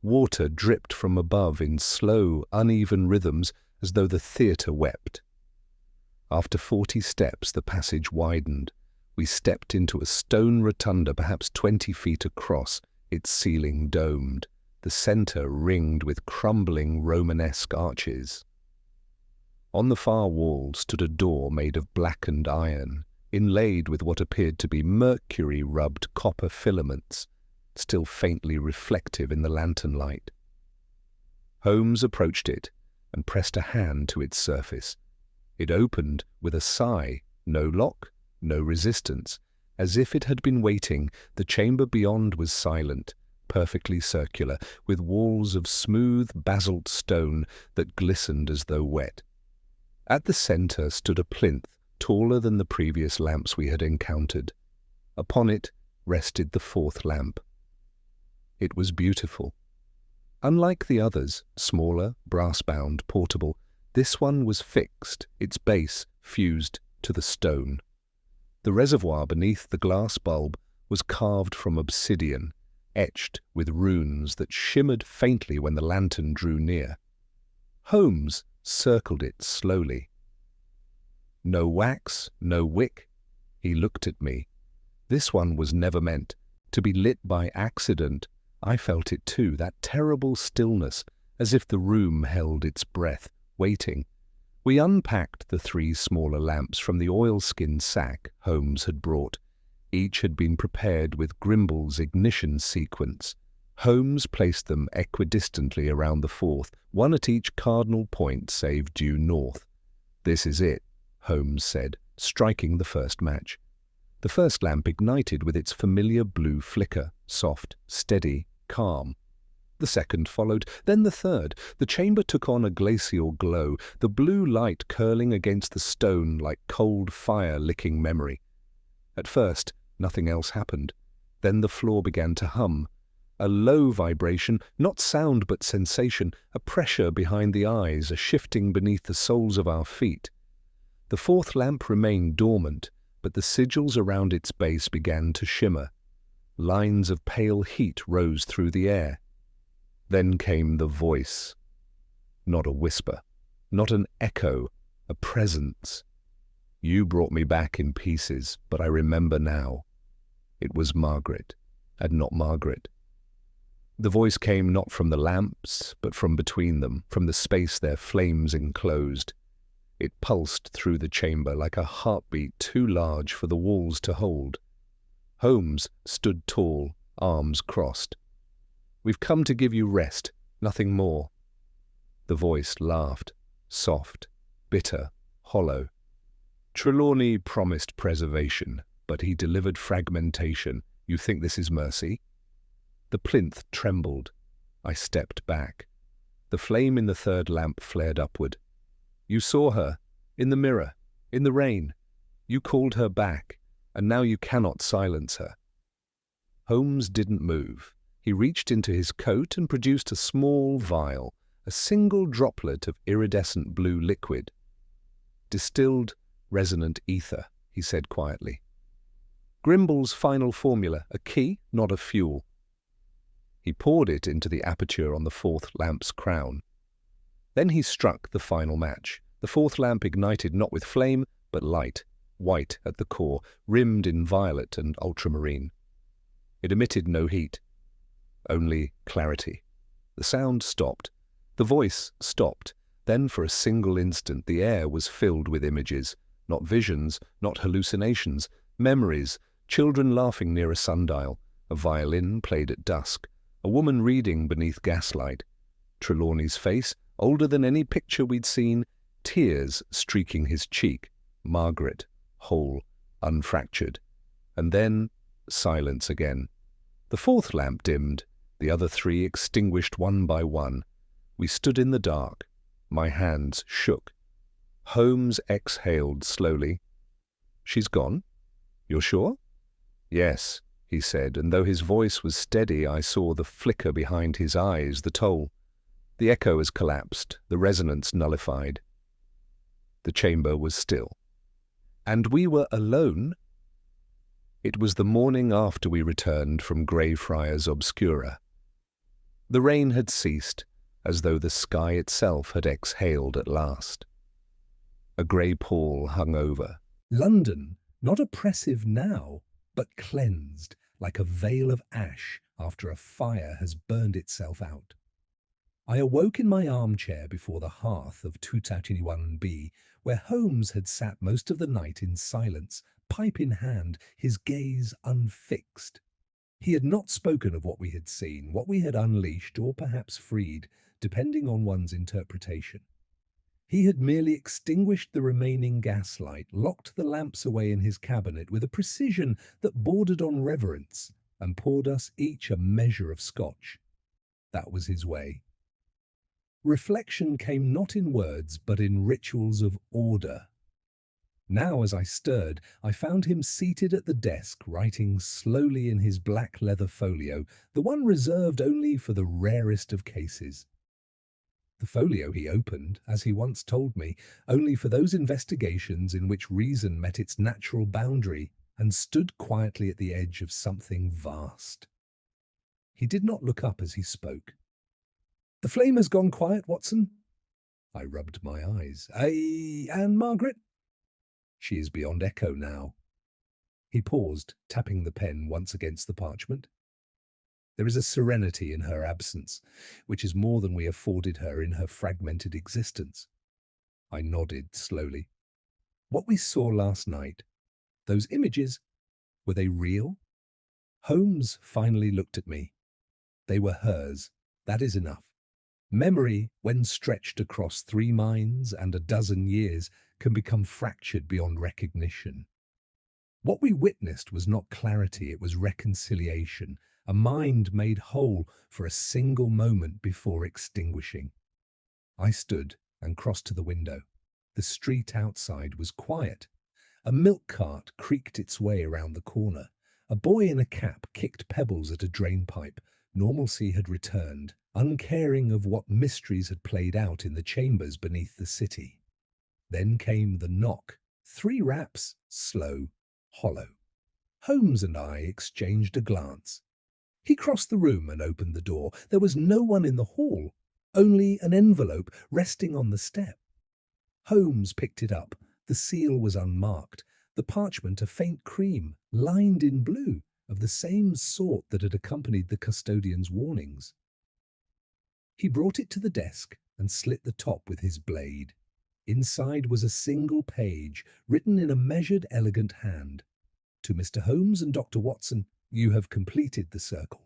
Water dripped from above in slow, uneven rhythms as though the theatre wept. After 40 steps, the passage widened. We stepped into a stone rotunda perhaps 20 feet across, its ceiling domed, the centre ringed with crumbling Romanesque arches. On the far wall stood a door made of blackened iron, inlaid with what appeared to be mercury-rubbed copper filaments, still faintly reflective in the lantern light. Holmes approached it and pressed a hand to its surface. It opened with a sigh, no lock, no resistance. As if it had been waiting, the chamber beyond was silent, perfectly circular, with walls of smooth basalt stone that glistened as though wet. At the centre stood a plinth, taller than the previous lamps we had encountered. Upon it rested the 4th lamp. It was beautiful. Unlike the others, smaller, brass-bound, portable, this one was fixed, its base fused to the stone. The reservoir beneath the glass bulb was carved from obsidian, etched with runes that shimmered faintly when the lantern drew near. Holmes circled it slowly. "No wax, no wick?" He looked at me. This one was never meant to be lit by accident. I felt it too, that terrible stillness, as if the room held its breath, waiting. We unpacked the 3 smaller lamps from the oilskin sack Holmes had brought. Each had been prepared with Grimble's ignition sequence. Holmes placed them equidistantly around the 4th, one at each cardinal point save due north. "This is it," Holmes said, striking the first match. The first lamp ignited with its familiar blue flicker, soft, steady, calm. The second followed, then the third. The chamber took on a glacial glow, the blue light curling against the stone like cold fire licking memory. At first, nothing else happened. Then the floor began to hum. A low vibration, not sound but sensation, a pressure behind the eyes, a shifting beneath the soles of our feet. The 4th lamp remained dormant, but the sigils around its base began to shimmer. Lines of pale heat rose through the air. Then came the voice. Not a whisper, not an echo, a presence. You brought me back in pieces, but I remember now. It was Margaret, and not Margaret. The voice came not from the lamps, but from between them, from the space their flames enclosed. It pulsed through the chamber like a heartbeat too large for the walls to hold. Holmes stood tall, arms crossed. "We've come to give you rest, nothing more." The voice laughed, soft, bitter, hollow. "Trelawney promised preservation, but he delivered fragmentation. You think this is mercy?" The plinth trembled. I stepped back. The flame in the 3rd lamp flared upward. "You saw her, in the mirror, in the rain. You called her back, and now you cannot silence her." Holmes didn't move. He reached into his coat and produced a small vial, a single droplet of iridescent blue liquid. "Distilled resonant ether," he said quietly. "Grimble's final formula, a key, not a fuel." He poured it into the aperture on the 4th lamp's crown. Then he struck the final match. The 4th lamp ignited not with flame, but light, white at the core, rimmed in violet and ultramarine. It emitted no heat, only clarity. The sound stopped. The voice stopped. Then for a single instant the air was filled with images, not visions, not hallucinations, memories, children laughing near a sundial, a violin played at dusk, a woman reading beneath gaslight, Trelawney's face, older than any picture we'd seen, tears streaking his cheek, Margaret, whole, unfractured. And then silence again. The 4th lamp dimmed, the other 3 extinguished one by one. We stood in the dark. My hands shook. Holmes exhaled slowly. "She's gone? You're sure?" "Yes," he said, and though his voice was steady, I saw the flicker behind his eyes, the toll. The echo has collapsed, the resonance nullified. The chamber was still. And we were alone. It was the morning after we returned from Greyfriars Obscura. The rain had ceased, as though the sky itself had exhaled at last. A grey pall hung over. London, not oppressive now, but cleansed, like a veil of ash after a fire has burned itself out. I awoke in my armchair before the hearth of 221B, where Holmes had sat most of the night in silence, pipe in hand, his gaze unfixed. He had not spoken of what we had seen, what we had unleashed or perhaps freed, depending on one's interpretation. He had merely extinguished the remaining gaslight, locked the lamps away in his cabinet with a precision that bordered on reverence, and poured us each a measure of scotch. That was his way. Reflection came not in words, but in rituals of order. Now, as I stirred, I found him seated at the desk, writing slowly in his black leather folio, the one reserved only for the rarest of cases. The folio he opened, as he once told me, only for those investigations in which reason met its natural boundary and stood quietly at the edge of something vast. He did not look up as he spoke. "The flame has gone quiet, Watson?" I rubbed my eyes. "And Margaret?" "She is beyond echo now." He paused, tapping the pen once against the parchment. There is a serenity in her absence, which is more than we afforded her in her fragmented existence. I nodded slowly. What we saw last night, those images, were they real? Holmes finally looked at me. They were hers. That is enough. Memory, when stretched across 3 minds and a dozen years, can become fractured beyond recognition. What we witnessed was not clarity, it was reconciliation, a mind made whole for a single moment before extinguishing. I stood and crossed to the window. The street outside was quiet. A milk cart creaked its way around the corner. A boy in a cap kicked pebbles at a drainpipe. Normalcy had returned, uncaring of what mysteries had played out in the chambers beneath the city. Then came the knock. 3 raps, slow, hollow. Holmes and I exchanged a glance. He crossed the room and opened the door. There was no one in the hall, only an envelope resting on the step. Holmes picked it up. The seal was unmarked, the parchment a faint cream, lined in blue, of the same sort that had accompanied the custodian's warnings. He brought it to the desk and slit the top with his blade. Inside was a single page, written in a measured, elegant hand. To Mr. Holmes and Dr. Watson, you have completed the circle.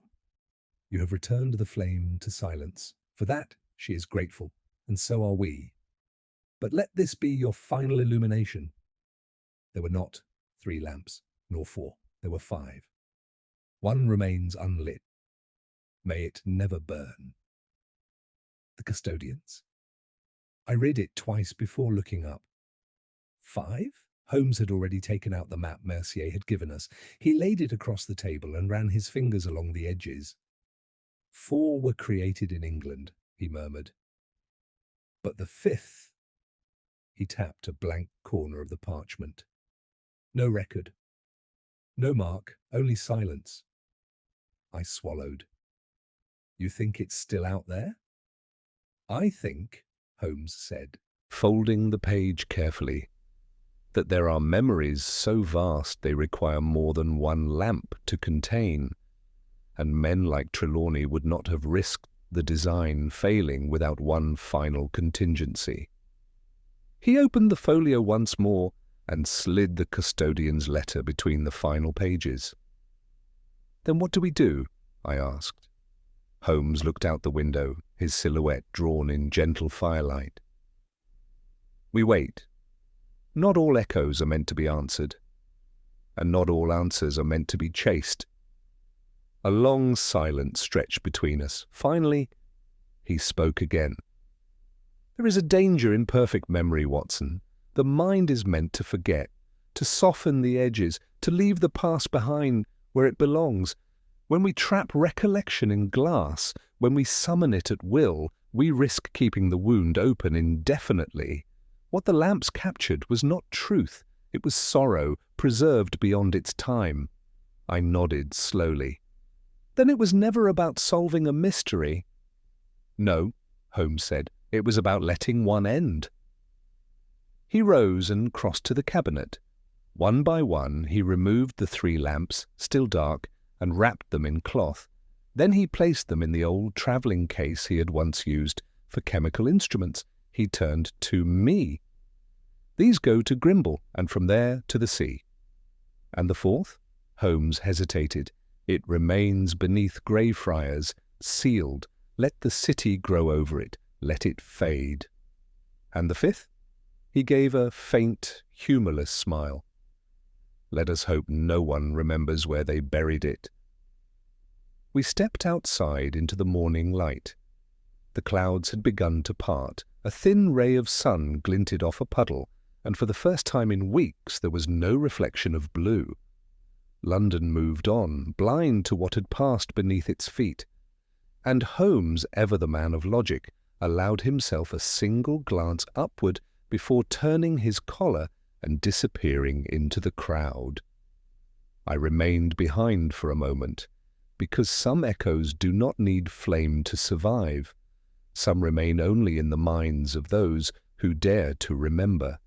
You have returned the flame to silence. For that, she is grateful, and so are we. But let this be your final illumination. There were not 3 lamps, nor 4. There were 5. One remains unlit. May it never burn. The custodians. I read it twice before looking up. 5? Holmes had already taken out the map Mercier had given us. He laid it across the table and ran his fingers along the edges. 4 were created in England, he murmured. But the 5th... He tapped a blank corner of the parchment. No record. No mark, only silence. I swallowed. You think it's still out there? I think, Holmes said, folding the page carefully, that there are memories so vast they require more than 1 lamp to contain, and men like Trelawney would not have risked the design failing without one final contingency. He opened the folio once more and slid the custodian's letter between the final pages. Then what do we do? I asked. Holmes looked out the window, his silhouette drawn in gentle firelight. We wait. Not all echoes are meant to be answered, and not all answers are meant to be chased. A long silence stretched between us. Finally, he spoke again. There is a danger in perfect memory, Watson. The mind is meant to forget, to soften the edges, to leave the past behind where it belongs. When we trap recollection in glass, when we summon it at will, we risk keeping the wound open indefinitely. What the lamps captured was not truth, it was sorrow, preserved beyond its time. I nodded slowly. Then it was never about solving a mystery. No, Holmes said, it was about letting one end. He rose and crossed to the cabinet. One by one he removed the 3 lamps, still dark, and wrapped them in cloth. Then he placed them in the old travelling case he had once used for chemical instruments. He turned to me. These go to Grimble, and from there to the sea. And the 4th? Holmes hesitated. It remains beneath Greyfriars, sealed. Let the city grow over it. Let it fade. And the 5th? He gave a faint, humourless smile. Let us hope no one remembers where they buried it. We stepped outside into the morning light. The clouds had begun to part. A thin ray of sun glinted off a puddle, and for the first time in weeks there was no reflection of blue. London moved on, blind to what had passed beneath its feet. And Holmes, ever the man of logic, allowed himself a single glance upward before turning his collar and disappearing into the crowd. I remained behind for a moment, because some echoes do not need flame to survive. Some remain only in the minds of those who dare to remember.